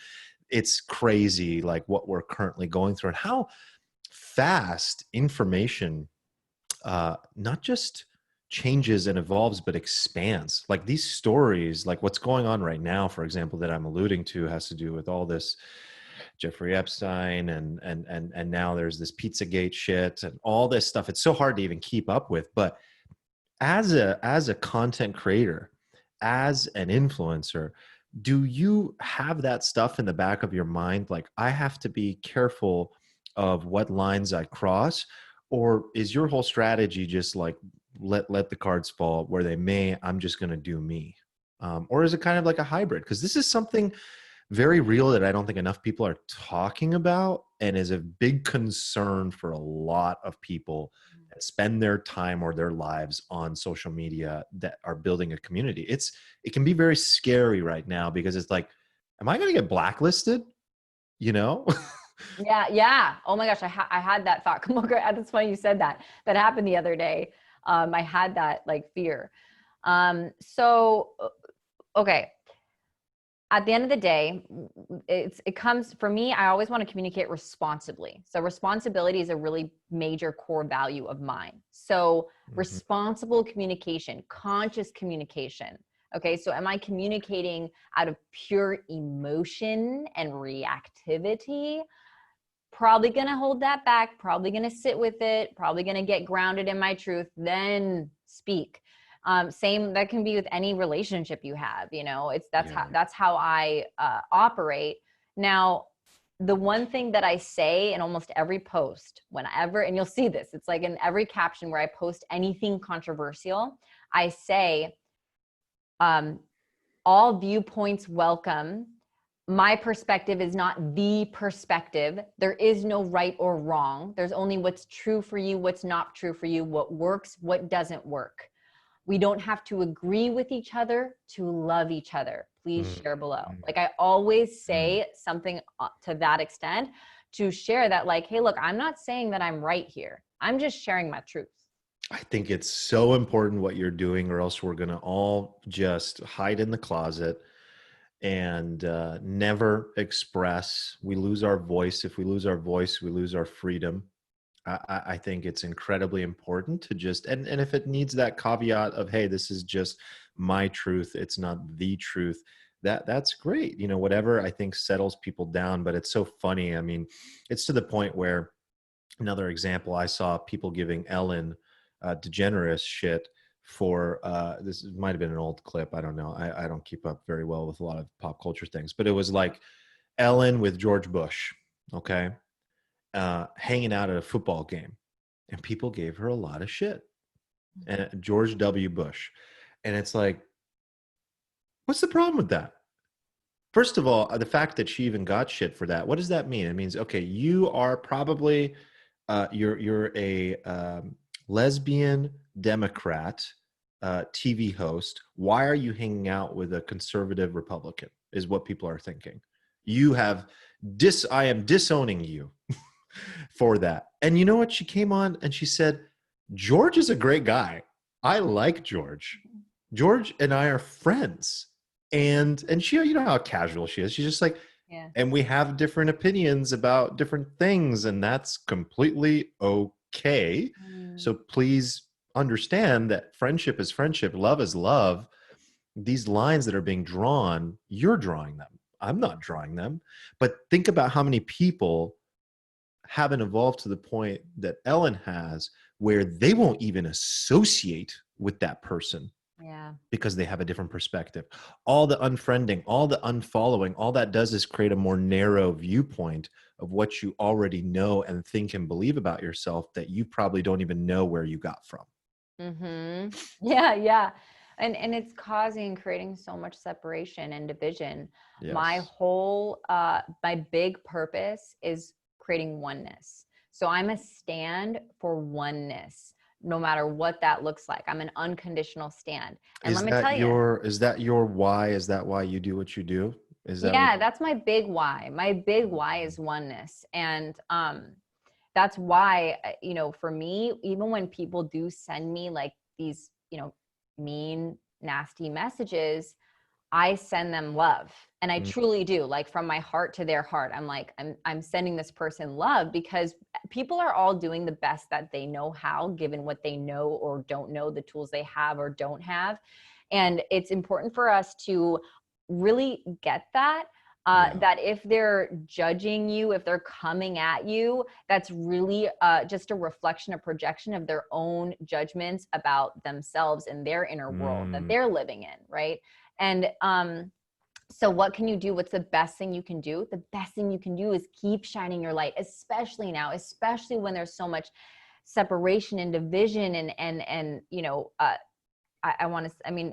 it's crazy like what we're currently going through and how fast information not just changes and evolves but expands. Like these stories, like what's going on right now, for example, that I'm alluding to, has to do with all this Jeffrey Epstein and now there's this Pizzagate shit and all this stuff. It's so hard to even keep up with. But as a content creator, as an influencer, do you have that stuff in the back of your mind, like I have to be careful of what lines I cross? Or is your whole strategy just like let the cards fall where they may, I'm just going to do me? Or is it kind of like a hybrid? Because this is something very real that I don't think enough people are talking about, and is a big concern for a lot of people that spend their time or their lives on social media that are building a community. It can be very scary right now because it's like, am I going to get blacklisted? You know? Yeah, yeah. Oh my gosh, I had that thought. Come on, that's funny you said that. That happened the other day. I had that like fear. Okay. At the end of the day, it comes for me. I always want to communicate responsibly. So responsibility is a really major core value of mine. So Mhm. responsible communication, conscious communication. Okay, so am I communicating out of pure emotion and reactivity? Probably going to hold that back, probably going to sit with it, probably going to get grounded in my truth, then speak. Same, that can be with any relationship you have, Yeah. that's how I operate. Now, the one thing that I say in almost every post, whenever, and you'll see this, it's like in every caption where I post anything controversial, I say, all viewpoints welcome. My perspective is not the perspective. There is no right or wrong. There's only what's true for you, what's not true for you, what works, what doesn't work. We don't have to agree with each other to love each other. Please Mhm. share below. Like I always say something to that extent, to share that like, hey, look, I'm not saying that I'm right here. I'm just sharing my truth. I think it's so important what you're doing, or else we're going to all just hide in the closet and never express. We lose our voice. If we lose our voice, we lose our freedom. I think it's incredibly important to just, and if it needs that caveat of, hey, this is just my truth, it's not the truth, that's great. Whatever I think settles people down. But it's so funny. I mean, it's to the point where, another example, I saw people giving Ellen DeGeneres shit for this might have been an old clip. I don't know. I don't keep up very well with a lot of pop culture things, but it was like Ellen with George Bush, okay, hanging out at a football game, and people gave her a lot of shit. And George W. Bush, and it's like, what's the problem with that? First of all, the fact that she even got shit for that, what does that mean? It means, okay, you are probably You're a lesbian Democrat TV host. Why are you hanging out with a conservative Republican? Is what people are thinking. You have I am disowning you for that. And you know what? She came on and she said, George is a great guy. I like George. George and I are friends. And she, you know how casual she is. She's just like, Yeah. and we have different opinions about different things, and that's completely okay. So please understand that friendship is friendship, love is love. These lines that are being drawn, you're drawing them. I'm not drawing them. But think about how many people haven't evolved to the point that Ellen has, where they won't even associate with that person. Yeah. Because they have a different perspective. All the unfriending, all the unfollowing, all that does is create a more narrow viewpoint of what you already know and think and believe about yourself that you probably don't even know where you got from. Yeah, yeah. And it's creating so much separation and division. Yes. My big purpose is creating oneness. So I'm a stand for oneness, no matter what that looks like. I'm an unconditional stand. And let me tell you. Is that your why? Is that why you do what you do? That's my big why. My big why is oneness. And that's why, for me, even when people do send me like these, mean, nasty messages, I send them love. And I truly do, like from my heart to their heart. I'm like, I'm sending this person love, because people are all doing the best that they know how, given what they know or don't know, the tools they have or don't have. And it's important for us to really get that. That if they're judging you, if they're coming at you, that's really just a reflection, a projection of their own judgments about themselves and their inner world that they're living in, right? And so what can you do? What's the best thing you can do? The best thing you can do is keep shining your light, especially now, especially when there's so much separation and division and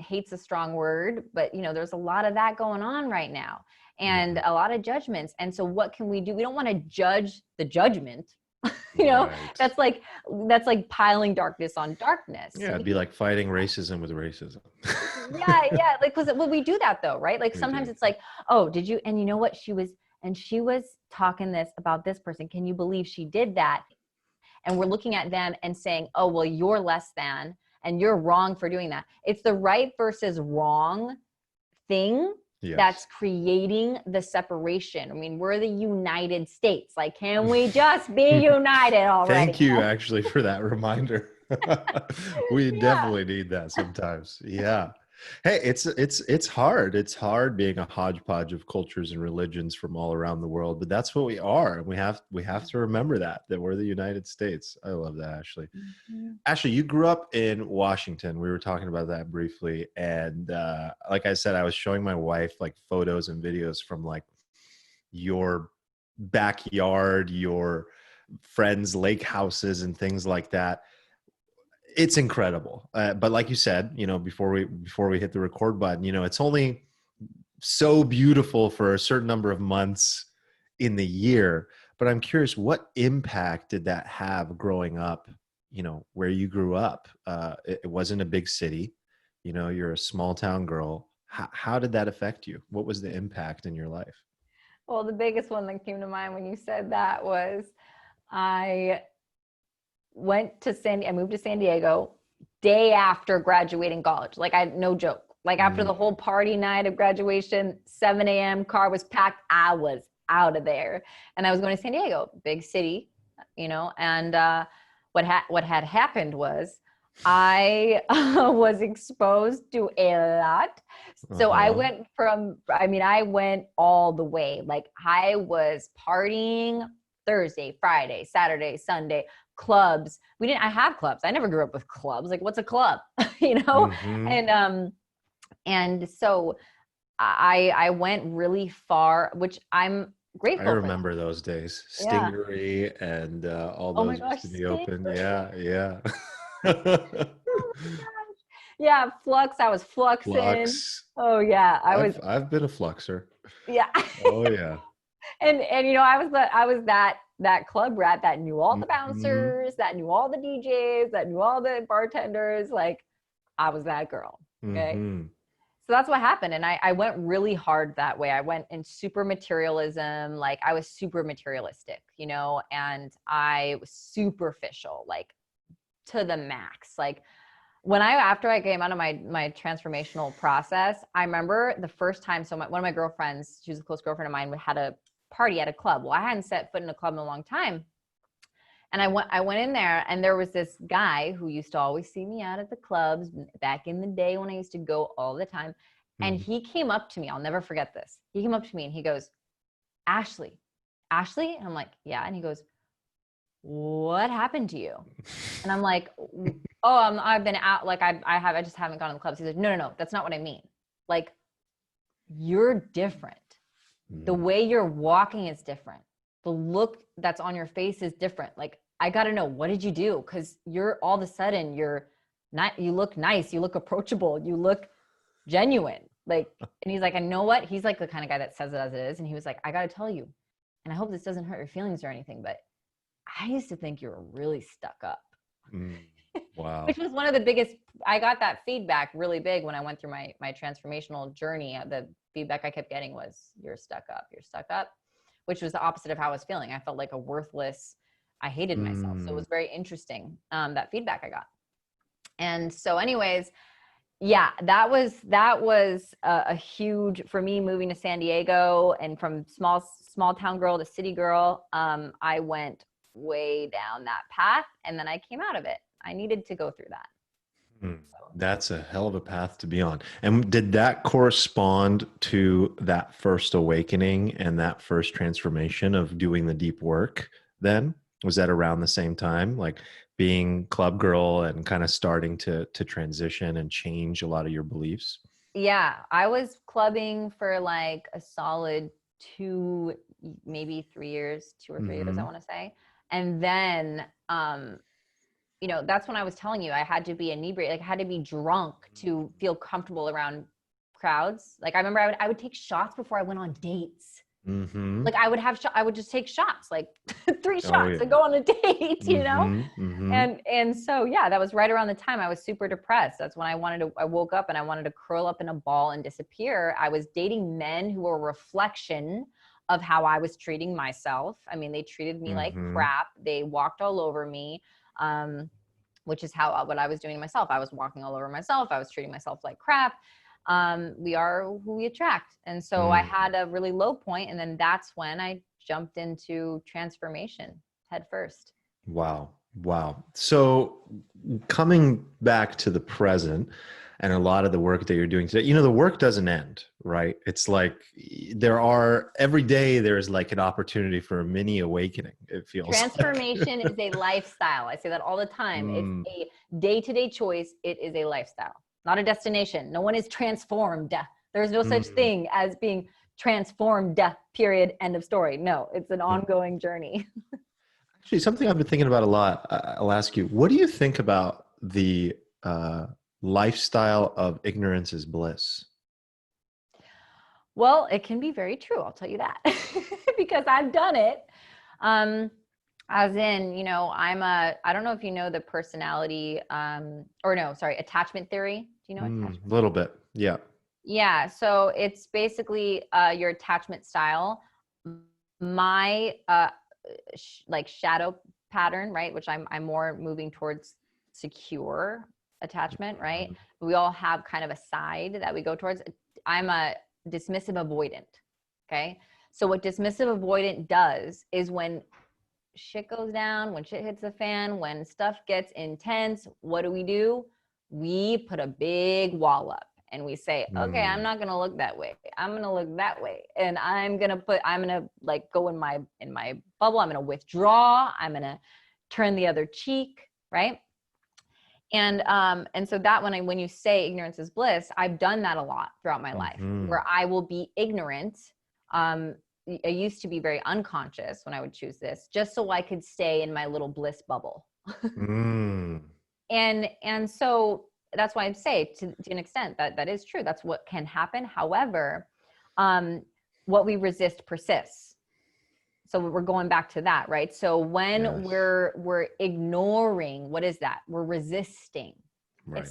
hate's a strong word, but there's a lot of that going on right now, and a lot of judgments. And so what can we do? We don't want to judge the judgment. Right. That's like piling darkness on darkness. Yeah, it'd be like fighting racism with racism. yeah. Like, we do that though, right? Like sometimes it's like, oh, did you? And you know what? She was talking this about this person. Can you believe she did that? And we're looking at them and saying, oh, well, you're less than, and you're wrong for doing that. It's the right versus wrong thing. Yes. That's creating the separation. I mean, we're the United States. Like, can we just be united already? Thank you, actually, for that reminder. We definitely need that sometimes. Yeah. Hey, it's hard. It's hard being a hodgepodge of cultures and religions from all around the world, but that's what we are. And we have to remember that we're the United States. I love that, Ashley. Ashley, you grew up in Washington. We were talking about that briefly. And like I said, I was showing my wife like photos and videos from like your backyard, your friends' lake houses and things like that. It's incredible. But like you said, before we hit the record button, it's only so beautiful for a certain number of months in the year. But I'm curious, what impact did that have growing up, where you grew up? It wasn't a big city, you're a small town girl. How did that affect you? What was the impact in your life? Well, the biggest one that came to mind when you said that was I moved to San Diego day after graduating college. Like, no joke. Like after the whole party night of graduation, 7 a.m. car was packed. I was out of there, and I was going to San Diego, big city, and what had happened was I was exposed to a lot. So I went all the way. Like I was partying Thursday, Friday, Saturday, Sunday, clubs. I have clubs. I never grew up with clubs. Like, what's a club? And so I went really far, which I'm grateful. I remember those days, Stingery and all those used to be open. Yeah. Yeah, Flux. I was fluxing. Flux. Oh yeah, I've been a fluxer. Yeah. Oh yeah. And I was that that club rat that knew all the Mm-hmm. bouncers, that knew all the DJs, that knew all the bartenders. Like, I was that girl. Okay. Mm-hmm. So that's what happened. And I went really hard that way. I went in super materialism. Like, I was super materialistic, you know, and I was superficial, like to the max. Like, after I came out of my transformational process, I remember the first time, one of my girlfriends, she was a close girlfriend of mine, had a party at a club. Well, I hadn't set foot in a club in a long time. And I went in there, and there was this guy who used to always see me out at the clubs back in the day when I used to go all the time. And he came up to me. I'll never forget this. He came up to me and he goes, Ashley. And I'm like, yeah. And he goes, what happened to you? And I'm like, oh, I've been out. Like, I just haven't gone to the clubs. He's like, no, that's not what I mean. Like, you're different. The way you're walking is different. The look that's on your face is different. Like, I got to know, what did you do? Cause you're all of a sudden you look nice. You look approachable. You look genuine. Like, and he's like, I know what? He's like the kind of guy that says it as it is. And he was like, I got to tell you, and I hope this doesn't hurt your feelings or anything, but I used to think you were really stuck up. Wow. Which was one of the biggest, I got that feedback really big when I went through my transformational journey. The feedback I kept getting was, you're stuck up, which was the opposite of how I was feeling. I felt like a worthless, I hated myself. So it was very interesting, that feedback I got. And so anyways, yeah, that was a huge, for me, moving to San Diego, and from small town girl to city girl. I went way down that path, and then I came out of it. I needed to go through that. That's a hell of a path to be on. And did that correspond to that first awakening and that first transformation of doing the deep work then? Was that around the same time, like being club girl and kind of starting to transition and change a lot of your beliefs? Yeah, I was clubbing for like a solid 2 or 3 years, I want to say. And then, that's when I was telling you I had to be inebriated, like I had to be drunk to feel comfortable around crowds. Like, I remember I would take shots before I went on dates. Like, I would just take shots, like 3 shots and go on a date, you know? And so, yeah, that was right around the time I was super depressed. That's when I woke up and I wanted to curl up in a ball and disappear. I was dating men who were a reflection of how I was treating myself. I mean, they treated me like crap. They walked all over me, which is what I was doing to myself. I was walking all over myself. I was treating myself like crap. We are who we attract. And so I had a really low point, and then that's when I jumped into transformation head first. Wow. So coming back to the present and a lot of the work that you're doing today, the work doesn't end, right? It's like every day there's like an opportunity for a mini awakening. It feels transformation is a lifestyle. I say that all the time. It's a day-to-day choice. It is a lifestyle, not a destination. No one is transformed. There's no such thing as being transformed, period, end of story. No, it's an ongoing journey. Actually, something I've been thinking about a lot. I'll ask you, what do you think about the lifestyle of ignorance is bliss? Well, it can be very true. I'll tell you that because I've done it. As in, I don't know if you know the personality, attachment theory. Do you know attachment? A little bit. Yeah. Yeah. So it's basically your attachment style. My shadow pattern, right? Which I'm more moving towards secure attachment, right? We all have kind of a side that we go towards. I'm a dismissive avoidant. Okay. So what dismissive avoidant does is when shit goes down, when shit hits the fan, when stuff gets intense, what do? We put a big wall up and we say, okay, I'm not going to look that way. I'm going to look that way. And I'm going to like go in my bubble. I'm going to withdraw. I'm going to turn the other cheek. Right. And so that when you say ignorance is bliss, I've done that a lot throughout my life where I will be ignorant. I used to be very unconscious when I would choose this, just so I could stay in my little bliss bubble. And so that's why I'd say to an extent that is true. That's what can happen. However, what we resist persists. So we're going back to that, right? So when Yes. we're ignoring, what is that? We're resisting. Right.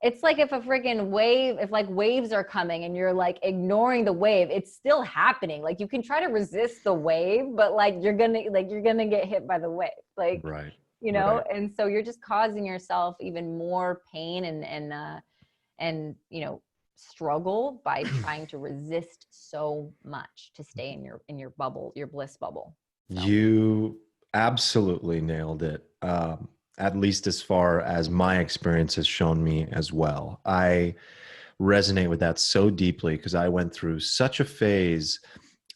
It's like if a freaking wave, if like waves are coming and you're like ignoring the wave, it's still happening. Like you can try to resist the wave, but like you're gonna get hit by the wave. Like, Right. you know, Right. and so you're just causing yourself even more pain and you know, struggle by trying to resist so much to stay in your bubble, your bliss bubble. So. You absolutely nailed it. At least as far as my experience has shown me as well. I resonate with that so deeply because I went through such a phase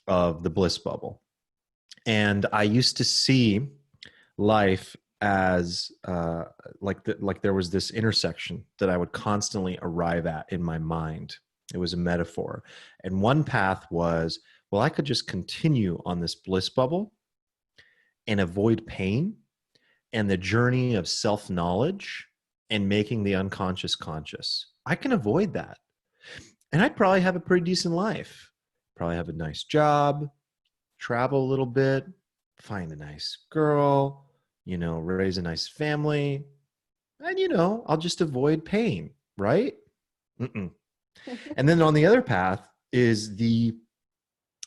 of the bliss bubble. And I used to see life as like there was this intersection that I would constantly arrive at in my mind. It was a metaphor. And one path was, well, I could just continue on this bliss bubble and avoid pain and the journey of self-knowledge and making the unconscious conscious. I can avoid that. And I'd probably have a pretty decent life. Probably have a nice job, travel a little bit, find a nice girl, you know, raise a nice family. And, you know, I'll just avoid pain, right? Mm-mm. And then on the other path is the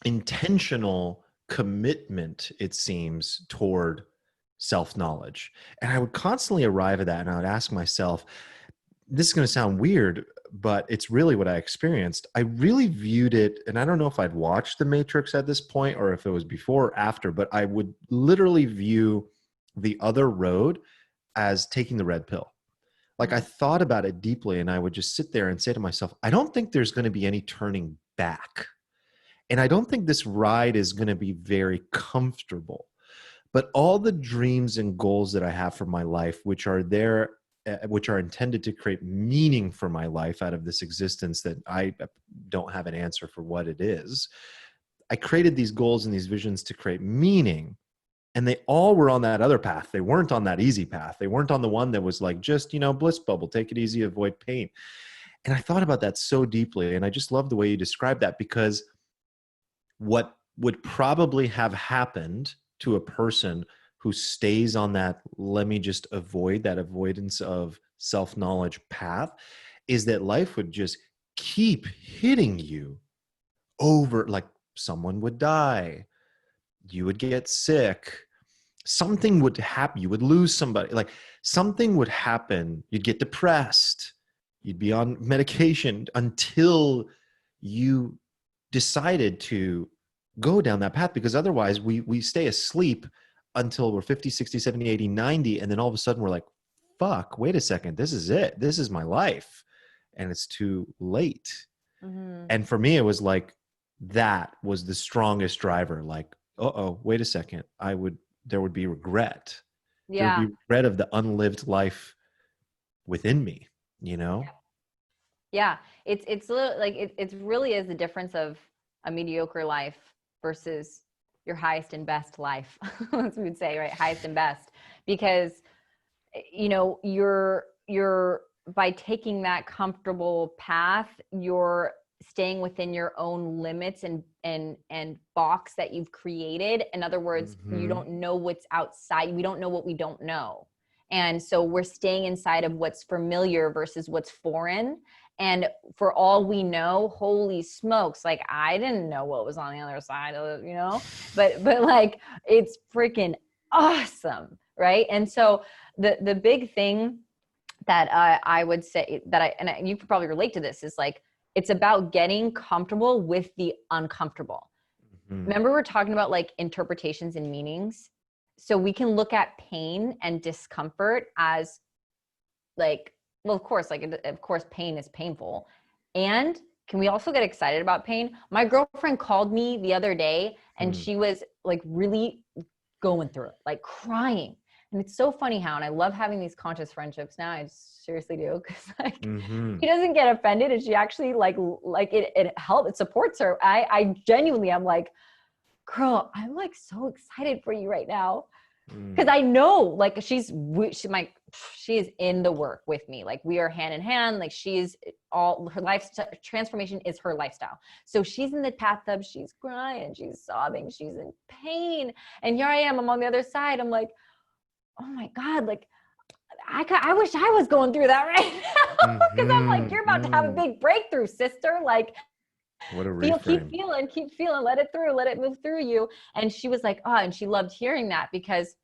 intentional commitment, it seems, toward self-knowledge. And I would constantly arrive at that and I would ask myself, this is going to sound weird, but it's really what I experienced. I really viewed it, and I don't know if I'd watched The Matrix at this point or if it was before or after, but I would literally view the other road as taking the red pill. Like I thought about it deeply and I would just sit there and say to myself, I don't think there's going to be any turning back. And I don't think this ride is going to be very comfortable. But all the dreams and goals that I have for my life, which are there, which are intended to create meaning for my life out of this existence that I don't have an answer for what it is. I created these goals and these visions to create meaning. And they all were on that other path. They weren't on that easy path. They weren't on the one that was like, just, you know, bliss bubble, take it easy, avoid pain. And I thought about that so deeply. And I just love the way you described that, because what would probably have happened to a person who stays on that, let me just avoid that avoidance of self-knowledge path, is that life would just keep hitting you over. Like someone would die, you would get sick, something would happen, you would lose somebody, like something would happen, you'd get depressed, you'd be on medication until you decided to go down that path, because otherwise we stay asleep until we're 50, 60, 70, 80, 90. And then all of a sudden we're like, fuck, wait a second. This is it. This is my life. And it's too late. Mm-hmm. And for me, it was like, that was the strongest driver. Like, uh-oh, wait a second. There would be regret. Yeah. There would be regret of the unlived life within me, you know? Yeah. It's like, it really is the difference of a mediocre life versus your highest and best life, as we would say, right? Highest and best, because, you know, you're by taking that comfortable path, you're staying within your own limits and box that you've created. In other words, you don't know what's outside. We don't know what we don't know. And so we're staying inside of what's familiar versus what's foreign. And for all we know, holy smokes, like I didn't know what was on the other side of it, you know, but like, it's freaking awesome. Right. And so the big thing that I would say that and you could probably relate to this, is like, it's about getting comfortable with the uncomfortable. Remember, we're talking about like interpretations and meanings. So we can look at pain and discomfort as like, well, of course, pain is painful. And can we also get excited about pain? My girlfriend called me the other day and she was like really going through it, like crying. And it's so funny how, and I love having these conscious friendships now. I seriously do. Cause like she doesn't get offended and she actually like it helps, it supports her. I genuinely, I'm like, girl, I'm like so excited for you right now. Cause I know like she's she is in the work with me. Like we are hand in hand. Like she's all her life transformation is her lifestyle. So she's in the bathtub, she's crying, she's sobbing, she's in pain. And here I am, I'm on the other side. I'm like, oh my God, like I wish I was going through that right now. Cause I'm like, you're about to have a big breakthrough, sister. Like, what a reframe. keep feeling, let it through, let it move through you. And she was like, oh, and she loved hearing that because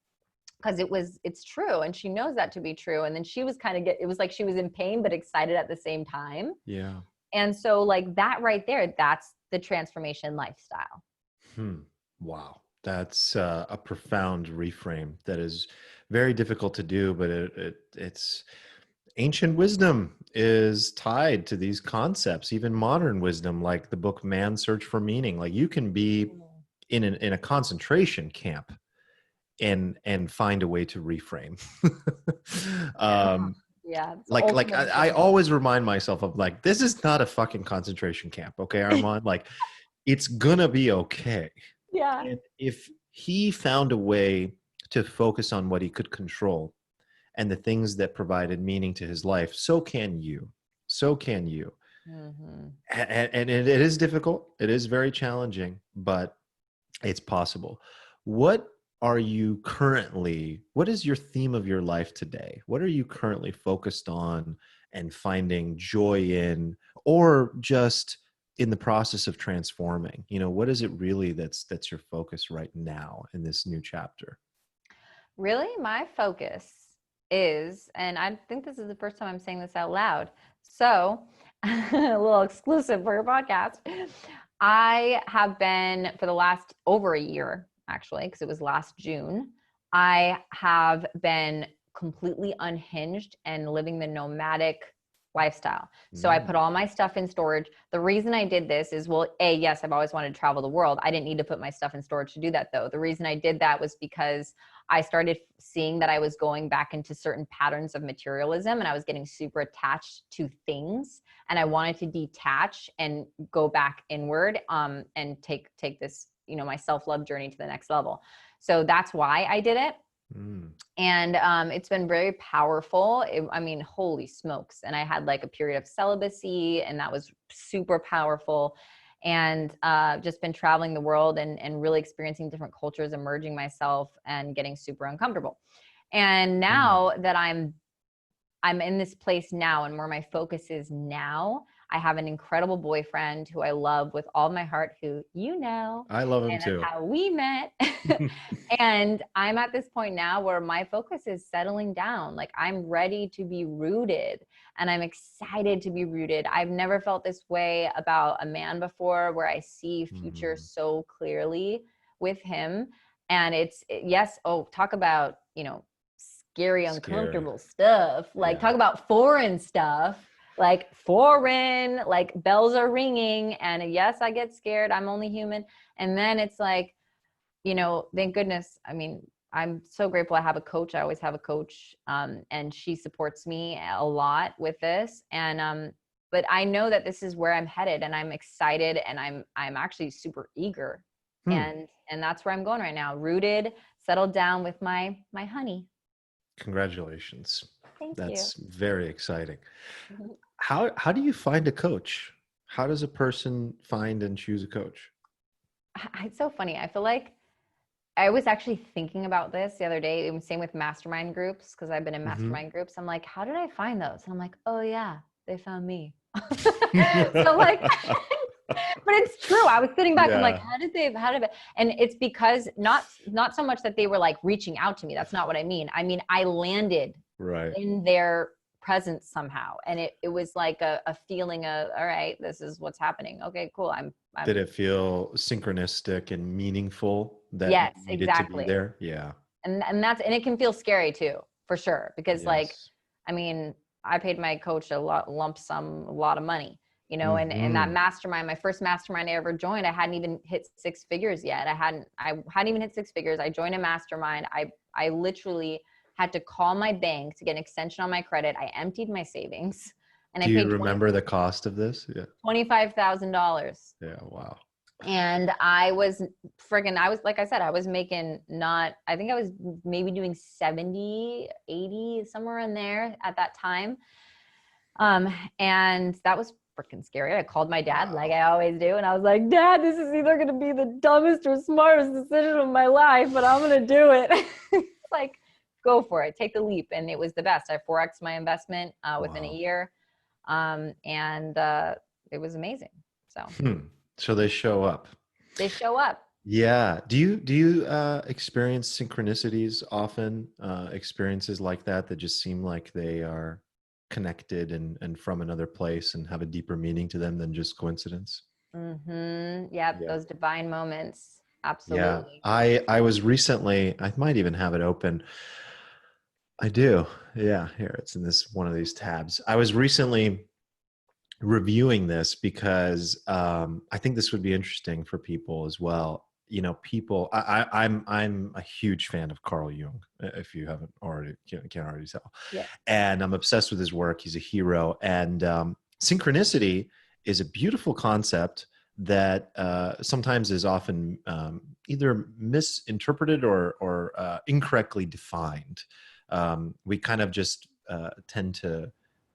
it's true. And she knows that to be true. And then she was it was like she was in pain, but excited at the same time. Yeah. And so like that right there, that's the transformation lifestyle. Wow. That's a profound reframe that is very difficult to do, but it's ancient wisdom is tied to these concepts, even modern wisdom, like the book Man's Search for Meaning. Like you can be in a concentration camp and find a way to reframe. Like I always remind myself of like, this is not a fucking concentration camp. Okay, Arman, like it's gonna be okay. Yeah. And if he found a way to focus on what he could control and the things that provided meaning to his life, so can you. So can you. Mm-hmm. And it is difficult. It is very challenging, but it's possible. What is your theme of your life today? What are you currently focused on and finding joy in, or just in the process of transforming? You know, what is it really that's your focus right now in this new chapter? Really, my focus is, and I think this is the first time I'm saying this out loud, so a little exclusive for your podcast. I have been, for the last over a year, actually, because it was last June, I have been completely unhinged and living the nomadic lifestyle. So I put all my stuff in storage. The reason I did this is, well, yes, I've always wanted to travel the world. I didn't need to put my stuff in storage to do that though. The reason I did that was because I started seeing that I was going back into certain patterns of materialism and I was getting super attached to things, and I wanted to detach and go back inward and take this, you know, my self-love journey to the next level. So that's why I did it. And it's been very powerful. I mean, holy smokes. And I had like a period of celibacy, and that was super powerful. And just been traveling the world and really experiencing different cultures, immersing myself and getting super uncomfortable. And now that I'm in this place now, and where my focus is now, I have an incredible boyfriend who I love with all my heart, who, you know, I love him and too. that's how we met. And I'm at this point now where my focus is settling down. Like I'm ready to be rooted, and I'm excited to be rooted. I've never felt this way about a man before, where I see future so clearly with him. And yes. Oh, talk about, you know, scary, uncomfortable stuff. Like talk about foreign stuff. Like foreign, like bells are ringing, and yes, I get scared. I'm only human. And then it's like, you know, thank goodness. I mean, I'm so grateful I have a coach. I always have a coach, and she supports me a lot with this. And but I know that this is where I'm headed, and I'm excited, and I'm actually super eager, and that's where I'm going right now. Rooted, settled down with my honey. Congratulations. Thank That's you. very exciting. How do you find a coach? How does a person find and choose a coach? It's so funny. I feel like I was actually thinking about this the other day. It was same with mastermind groups, because I've been in mastermind groups. I'm like, how did I find those? And I'm like, oh yeah, they found me. So like, but it's true. I was sitting back. I'm like, how did they? And it's because not so much that they were like reaching out to me. That's not what I mean. I mean, I landed in their presence somehow. And it was like a feeling of, all right, this is what's happening. Okay, cool. Did it feel synchronistic and meaningful that yes, you needed exactly. to be there? Yeah. And it can feel scary too, for sure. Because like, I mean, I paid my coach a lump sum, a lot of money, you know, and that mastermind, my first mastermind I ever joined, I hadn't even hit 6 figures yet. I hadn't even hit 6 figures. I joined a mastermind. I literally had to call my bank to get an extension on my credit. I emptied my savings, and Do you remember the cost of this? Yeah. $25,000. Yeah. Wow. And I was like I said, I was making I think I was maybe doing 70, 80, somewhere in there at that time. And that was freaking scary. I called my dad like I always do. And I was like, Dad, this is either going to be the dumbest or smartest decision of my life, but I'm going to do it. Like, go for it. Take the leap. And it was the best. I 4X'd my investment within a year. And it was amazing. So. So they show up. They show up. Yeah. Do you experience synchronicities often? Experiences like that just seem like they are connected and from another place and have a deeper meaning to them than just coincidence? Yep. Yeah. Those divine moments. Yeah. Absolutely. I was recently, I might even have it open. I do. Yeah. Here, it's in this one of these tabs. I was recently reviewing this because I think this would be interesting for people as well. You know, people. I'm a huge fan of Carl Jung. If you haven't already, can't already tell. Yeah. And I'm obsessed with his work. He's a hero. And synchronicity is a beautiful concept that sometimes is often either misinterpreted or incorrectly defined. We kind of just tend to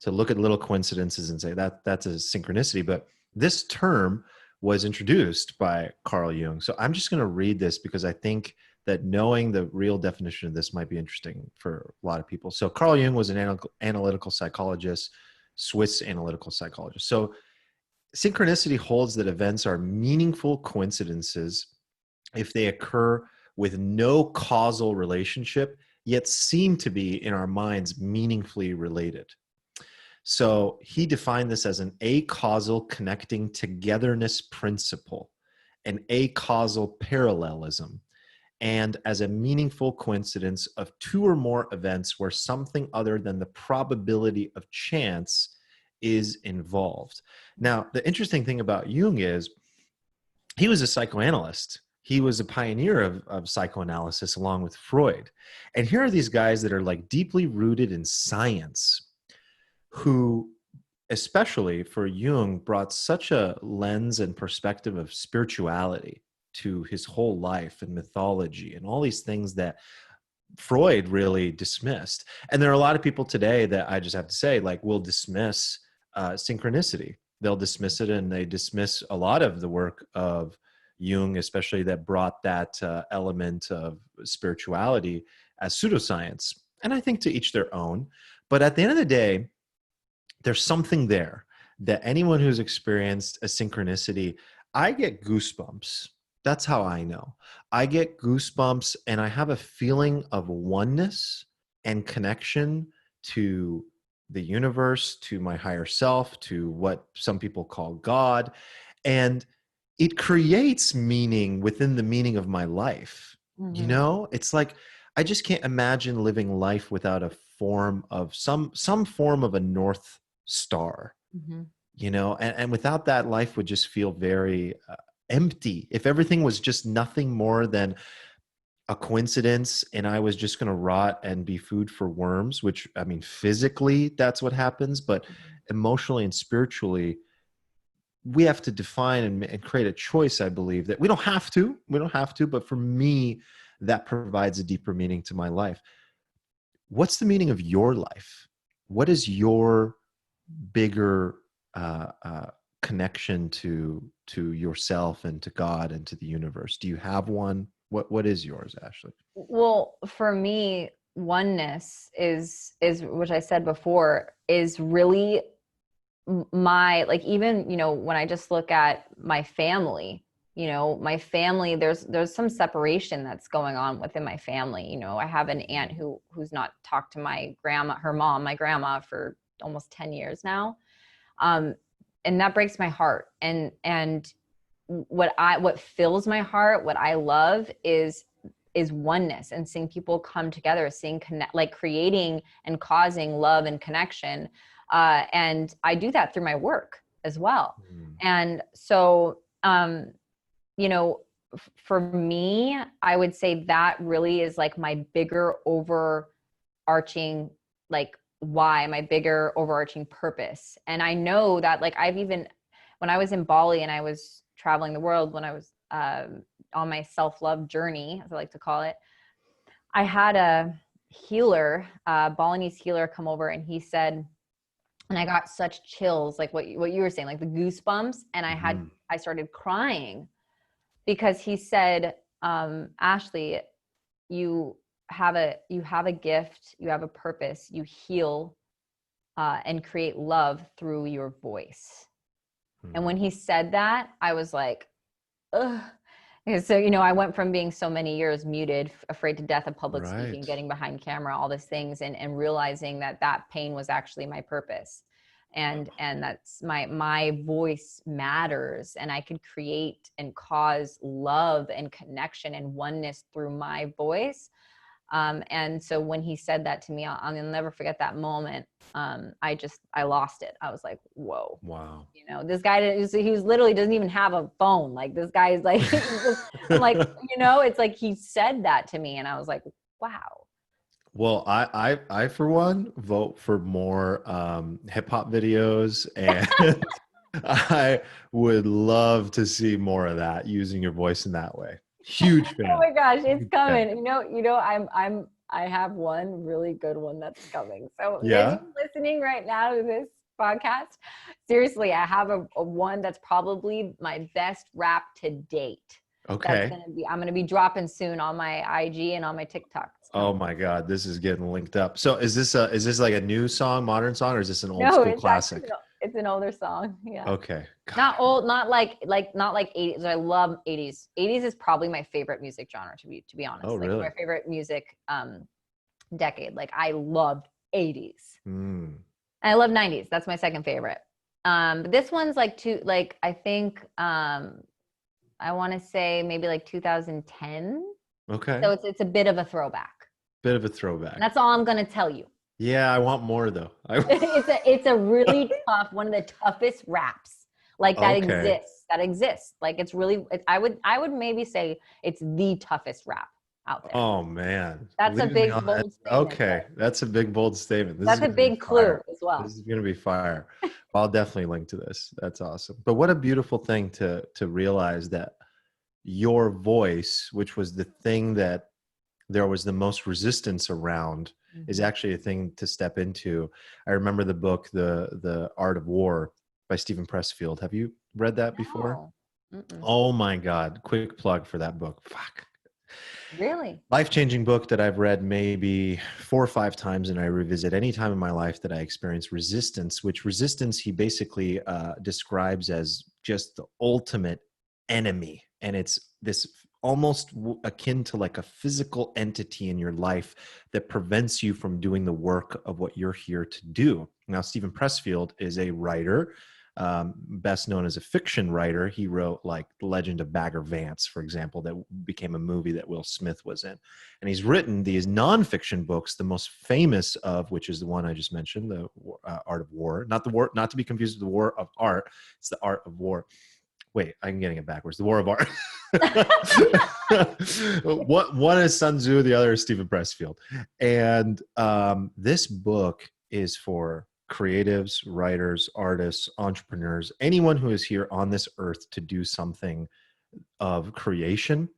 look at little coincidences and say that that's a synchronicity. But this term was introduced by Carl Jung. So I'm just going to read this because I think that knowing the real definition of this might be interesting for a lot of people. So Carl Jung was an analytical psychologist, Swiss analytical psychologist. So synchronicity holds that events are meaningful coincidences if they occur with no causal relationship, yet seem to be in our minds meaningfully related. So he defined this as an acausal connecting togetherness principle, an acausal parallelism, and as a meaningful coincidence of two or more events where something other than the probability of chance is involved. Now, the interesting thing about Jung is he was a psychoanalyst. He was a pioneer of psychoanalysis along with Freud. And here are these guys that are like deeply rooted in science, who, especially for Jung, brought such a lens and perspective of spirituality to his whole life and mythology and all these things that Freud really dismissed. And there are a lot of people today that I just have to say, like, will dismiss synchronicity. They'll dismiss it, and they dismiss a lot of the work of Jung, especially that brought that element of spirituality as pseudoscience. And I think to each their own. But at the end of the day, there's something there that anyone who's experienced a synchronicity, I get goosebumps. That's how I know. I get goosebumps and I have a feeling of oneness and connection to the universe, to my higher self, to what some people call God. And it creates meaning within the meaning of my life. You know, it's like, I just can't imagine living life without a form of some form of a North Star, you know, and without that, life would just feel very empty. If everything was just nothing more than a coincidence and I was just going to rot and be food for worms, which, I mean, physically that's what happens, but emotionally and spiritually, we have to define and create a choice. I believe that we don't have to, but for me, that provides a deeper meaning to my life. What's the meaning of your life? What is your bigger connection to yourself and to God and to the universe? Do you have one? What is yours, Ashley? Well, for me, oneness is which I said before, is really my, like, even, you know, when I just look at my family, you know, my family, there's some separation that's going on within my family. You know, I have an aunt who's not talked to my grandma for almost 10 years now. And that breaks my heart. And what fills my heart, what I love is oneness, and seeing people come together, like creating and causing love and connection. And I do that through my work as well. And so, you know, for me, I would say that really is like my bigger overarching, like, why, my bigger overarching purpose. And I know that, like, when I was in Bali and I was traveling the world, when I was on my self-love journey, as I like to call it, I had a healer, Balinese healer, come over, and he said, and I got such chills, like what you were saying, like the goosebumps. And I started crying because he said, Ashley, you have a gift, you have a purpose, you heal and create love through your voice. And when he said that, I was like, ugh. And so, I went from being so many years muted, afraid to death of public speaking, getting behind camera, all these things, and realizing that pain was actually my purpose. And that's my voice matters, and I could create and cause love and connection and oneness through my voice. And so when he said that to me, I'll never forget that moment. I lost it. I was like, whoa, wow. This guy, he was literally doesn't even have a phone. Like, this guy is like, I'm like, it's like he said that to me, and I was like, wow. Well, I for one vote for more hip hop videos, and I would love to see more of that, using your voice in that way. Huge fan. Oh my gosh, it's coming. I have one really good one that's coming. So if you're listening right now to this podcast, seriously, I have a one that's probably my best rap to date. Okay. I'm going to be dropping soon on my IG and on my TikTok. Oh my God, this is getting linked up. So is this like a new song, modern song, or is this an old school classic? It's an older song. Yeah. Okay. God. Not old, not like 80s. I love 80s. 80s is probably my favorite music genre, to be honest. Oh, really? My favorite music decade. Like, I loved 80s. And I love 90s. That's my second favorite. But this one's I think I want to say maybe like 2010. Okay. So it's a bit of a throwback. Bit of a throwback. And that's all I'm going to tell you. Yeah, I want more though. It's a really tough, one of the toughest raps that exists. Like, it's really, I would maybe say it's the toughest rap out there. Oh man. That's a big, bold statement. Okay. That's a big, bold statement. That's a big clue as well. This is going to be fire. I'll definitely link to this. That's awesome. But what a beautiful thing to realize that your voice, which was the thing that there was the most resistance around, is actually a thing to step into. I remember the book, The Art of War by Stephen Pressfield. Have you read that before? Oh my God. Quick plug for that book. Fuck. Really? Life-changing book that I've read maybe 4 or 5 times, and I revisit any time in my life that I experience resistance, which resistance he basically describes as just the ultimate enemy. And it's this almost akin to like a physical entity in your life that prevents you from doing the work of what you're here to do. Now, Stephen Pressfield is a writer, best known as a fiction writer. He wrote like The Legend of Bagger Vance, for example, that became a movie that Will Smith was in. And he's written these nonfiction books, the most famous of which is the one I just mentioned, The Art of War. Not to be confused with The War of Art. It's The Art of War. Wait, I'm getting it backwards. The War of Art. One is Sun Tzu, the other is Stephen Pressfield. And this book is for creatives, writers, artists, entrepreneurs, anyone who is here on this earth to do something of creation.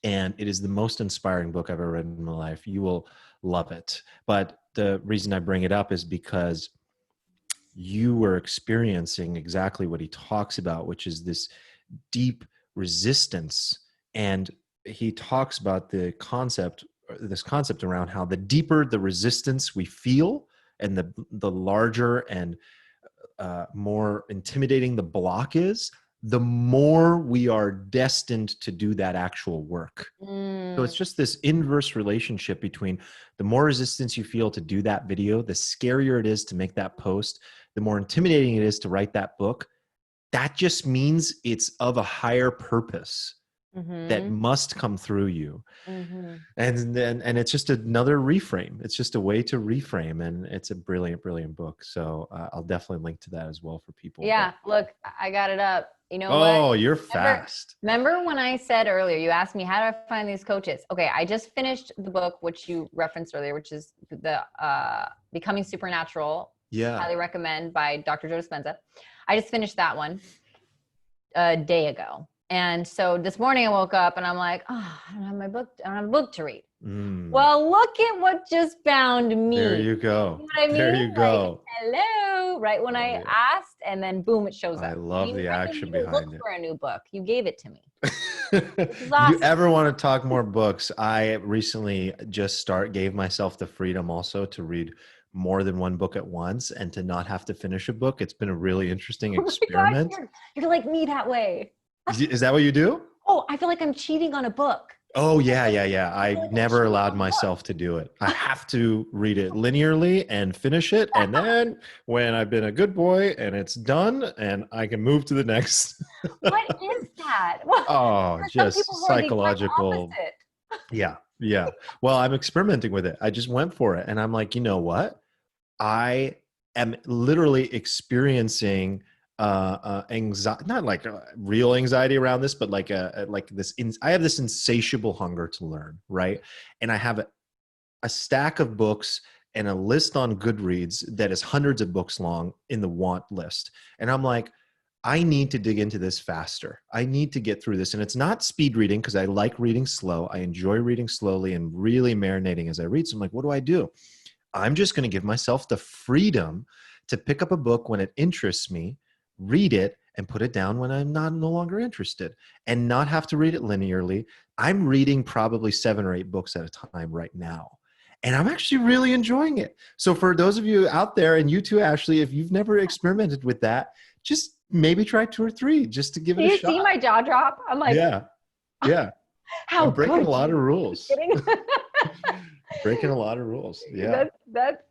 And it is the most inspiring book I've ever read in my life. You will love it. But the reason I bring it up is because you were experiencing exactly what he talks about, which is this deep resistance. And he talks about this concept around how the deeper the resistance we feel, and the larger and more intimidating the block is, the more we are destined to do that actual work. So it's just this inverse relationship between the more resistance you feel to do that video, the scarier it is to make that post, the more intimidating it is to write that book. That just means it's of a higher purpose that must come through you. And it's just another reframe. It's just a way to reframe. And it's a brilliant, brilliant book. So I'll definitely link to that as well for people. Yeah. Look, I got it up. You know what? Oh, you're fast. Remember when I said earlier, you asked me, how do I find these coaches? Okay. I just finished the book, which you referenced earlier, which is the Becoming Supernatural. Yeah. Highly recommend, by Dr. Joe Dispenza. I just finished that one. a day ago. And so this morning I woke up and I'm like, oh, I don't have my book. I don't have a book to read. Well, look at what just found me. There you go. You know what I mean? There you go. Like, hello, right when I asked, and then boom, it shows up. I love the action behind it. look for a new book. You gave it to me. If you ever want to talk more books, I recently just gave myself the freedom also to read more than one book at once and to not have to finish a book. It's been a really interesting experiment. Oh my God, you're like me that way. Is that what you do? Oh, I feel like I'm cheating on a book. Oh, yeah. I never allowed myself to do it. I have to read it linearly and finish it. And then when I've been a good boy and it's done and I can move to the next. What is that? Oh, just psychological. Yeah. Well, I'm experimenting with it. I just went for it. And I'm like, you know what? I am literally experiencing anxiety, not like real anxiety around this, but like I have this insatiable hunger to learn, right? And I have a stack of books and a list on Goodreads that is hundreds of books long in the want list. And I'm like, I need to dig into this faster. I need to get through this. And it's not speed reading because I like reading slow. I enjoy reading slowly and really marinating as I read. So I'm like, what do? I'm just going to give myself the freedom to pick up a book when it interests me, read it, and put it down when I'm no longer interested, and not have to read it linearly. I'm reading probably 7 or 8 books at a time right now. And I'm actually really enjoying it. So for those of you out there, and you too, Ashley, if you've never experimented with that, just maybe try 2 or 3 just to give it a shot. Do you see my jaw drop? I'm like, yeah. How I'm breaking a lot of rules. Breaking a lot of rules. Yeah.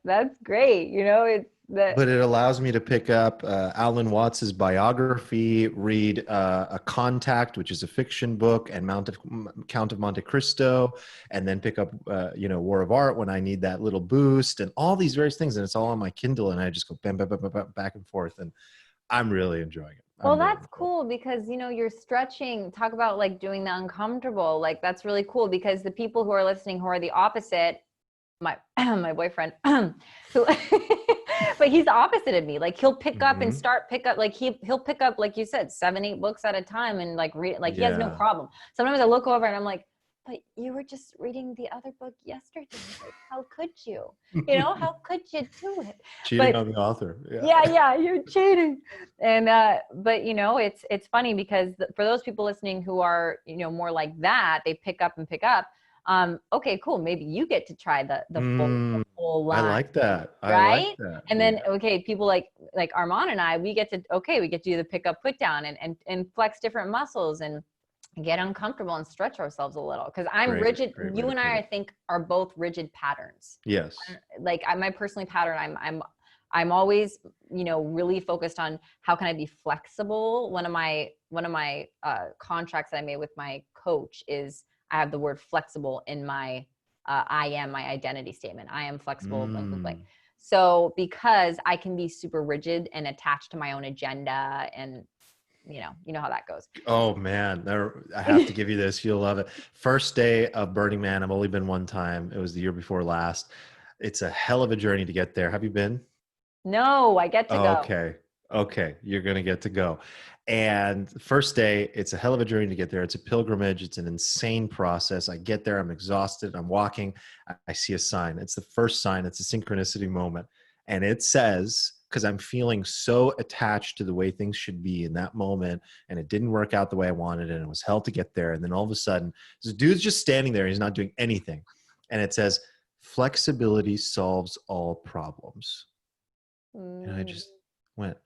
That's great. You know, it's that. But it allows me to pick up Alan Watts's biography, read A Contact, which is a fiction book, and Count of Monte Cristo, and then pick up, War of Art when I need that little boost, and all these various things. And it's all on my Kindle, and I just go bam, bam, bam, bam, bam, back and forth. And I'm really enjoying it. Well, that's cool because, you're stretching, talk about like doing the uncomfortable. Like that's really cool because the people who are listening who are the opposite, my boyfriend, who, but he's the opposite of me. Like he'll pick up and pick up, like he'll pick up, like you said, 7, 8 books at a time and like read, like he has no problem. Sometimes I look over and I'm like, but you were just reading the other book yesterday. Like, how could you? How could you do it? Cheating on the author. Yeah, you're cheating. And but it's funny because for those people listening who are more like that, they pick up. Okay, cool. Maybe you get to try the full line. I like that. Right? I like that. And then people like Arman and I, we get to do the pick up, put down and flex different muscles and get uncomfortable and stretch ourselves a little. Cause I'm rigid. You and I think are both rigid patterns. Yes. Like my personal pattern, I'm always, really focused on how can I be flexible. One of my contracts that I made with my coach is I have the word flexible in my my identity statement. I am flexible. So because I can be super rigid and attached to my own agenda and you know how that goes. Oh man, I have to give you this. You'll love it. First day of Burning Man. I've only been one time. It was the year before last. It's a hell of a journey to get there. Have you been? No, I get to go. Okay. You're going to get to go. And first day, it's a hell of a journey to get there. It's a pilgrimage. It's an insane process. I get there. I'm exhausted. I'm walking. I see a sign. It's the first sign. It's a synchronicity moment. And it says, because I'm feeling so attached to the way things should be in that moment, and it didn't work out the way I wanted, and it was hell to get there. And then all of a sudden, this dude's just standing there. He's not doing anything. And it says, flexibility solves all problems. And I just went,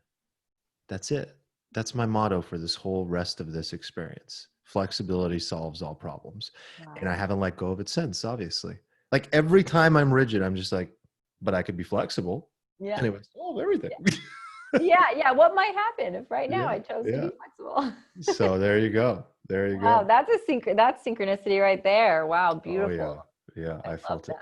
that's it. That's my motto for this whole rest of this experience. Flexibility solves all problems. Wow. And I haven't let go of it since, obviously. Like every time I'm rigid, I'm just like, but I could be flexible. Yeah. And it would solve everything. Yeah. What might happen if right now I chose to be flexible? So there you go. Wow, that's that's synchronicity right there. Wow, beautiful. Oh, yeah, I felt it.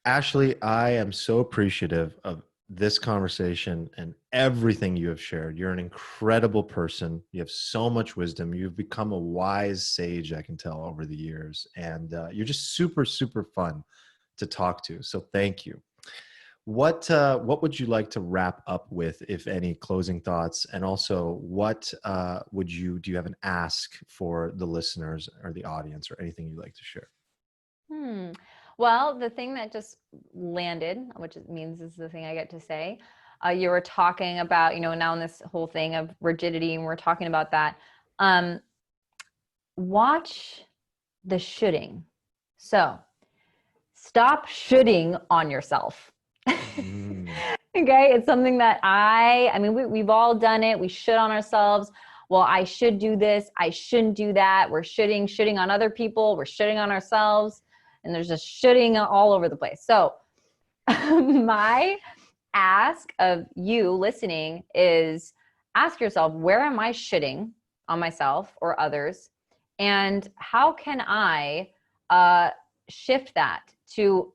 Ashley, I am so appreciative of this conversation and everything you have shared. You're an incredible person. You have so much wisdom. You've become a wise sage, I can tell, over the years. And you're just super, super fun to talk to. So thank you. What would you like to wrap up with, if any closing thoughts? And also, what do you have an ask for the listeners or the audience, or anything you'd like to share? Well, the thing that just landed, which it means is the thing I get to say, you were talking about, now in this whole thing of rigidity, and we're talking about that. Watch the shoulding. So stop shoulding on yourself. Okay. It's something that we've all done it. We should on ourselves. Well, I should do this. I shouldn't do that. We're shoulding on other people. We're shoulding on ourselves. And there's just shoulding all over the place. So my ask of you listening is, ask yourself, where am I shoulding on myself or others? And how can I shift that to,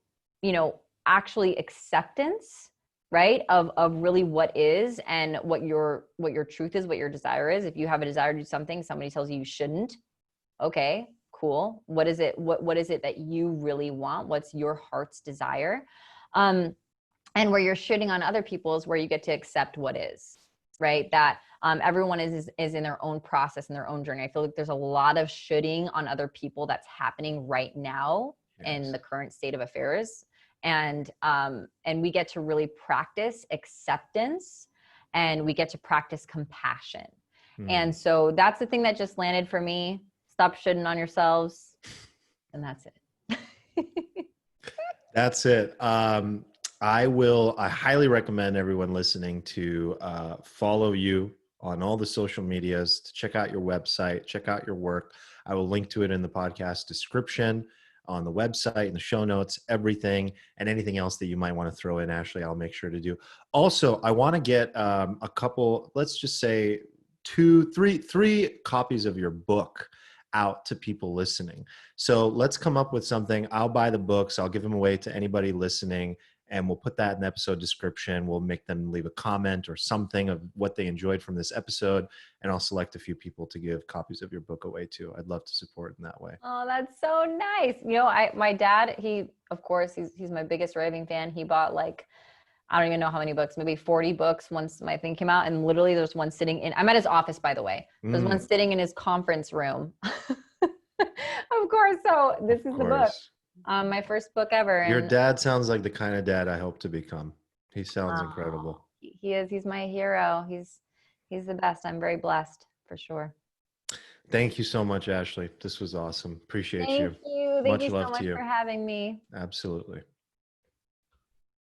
actually acceptance, right? Of really what is, and what your truth is, what your desire is. If you have a desire to do something, somebody tells you shouldn't. Okay, cool. What is it? What is it that you really want? What's your heart's desire? And where you're shitting on other people is where you get to accept what is, right? That everyone is in their own process and their own journey. I feel like there's a lot of shitting on other people that's happening right now in the current state of affairs. And we get to really practice acceptance, and we get to practice compassion. And so that's the thing that just landed for me. Stop shitting on yourselves. And that's it. That's it. I highly recommend everyone listening to follow you on all the social medias, to check out your website, check out your work. I will link to it in the podcast description, on the website, in the show notes, everything, and anything else that you might want to throw in, Ashley, I'll make sure to do. Also, I want to get a couple, let's just say 3 copies of your book out to people listening. So let's come up with something. I'll buy the books. I'll give them away to anybody listening, and we'll put that in the episode description. We'll make them leave a comment or something of what they enjoyed from this episode. And I'll select a few people to give copies of your book away to. I'd love to support in that way. Oh, that's so nice. My dad, of course, he's my biggest raving fan. He bought I don't even know how many books, maybe 40 books once my thing came out. And literally there's one sitting in, I'm at his office, by the way. There's one sitting in his conference room. Of course. So this is the book. My first book ever. Your dad sounds like the kind of dad I hope to become. He sounds incredible. He is. He's my hero. He's the best. I'm very blessed, for sure. Thank you so much, Ashley. This was awesome. Appreciate you. Thank you. Thank you so much to you. for having me. Absolutely.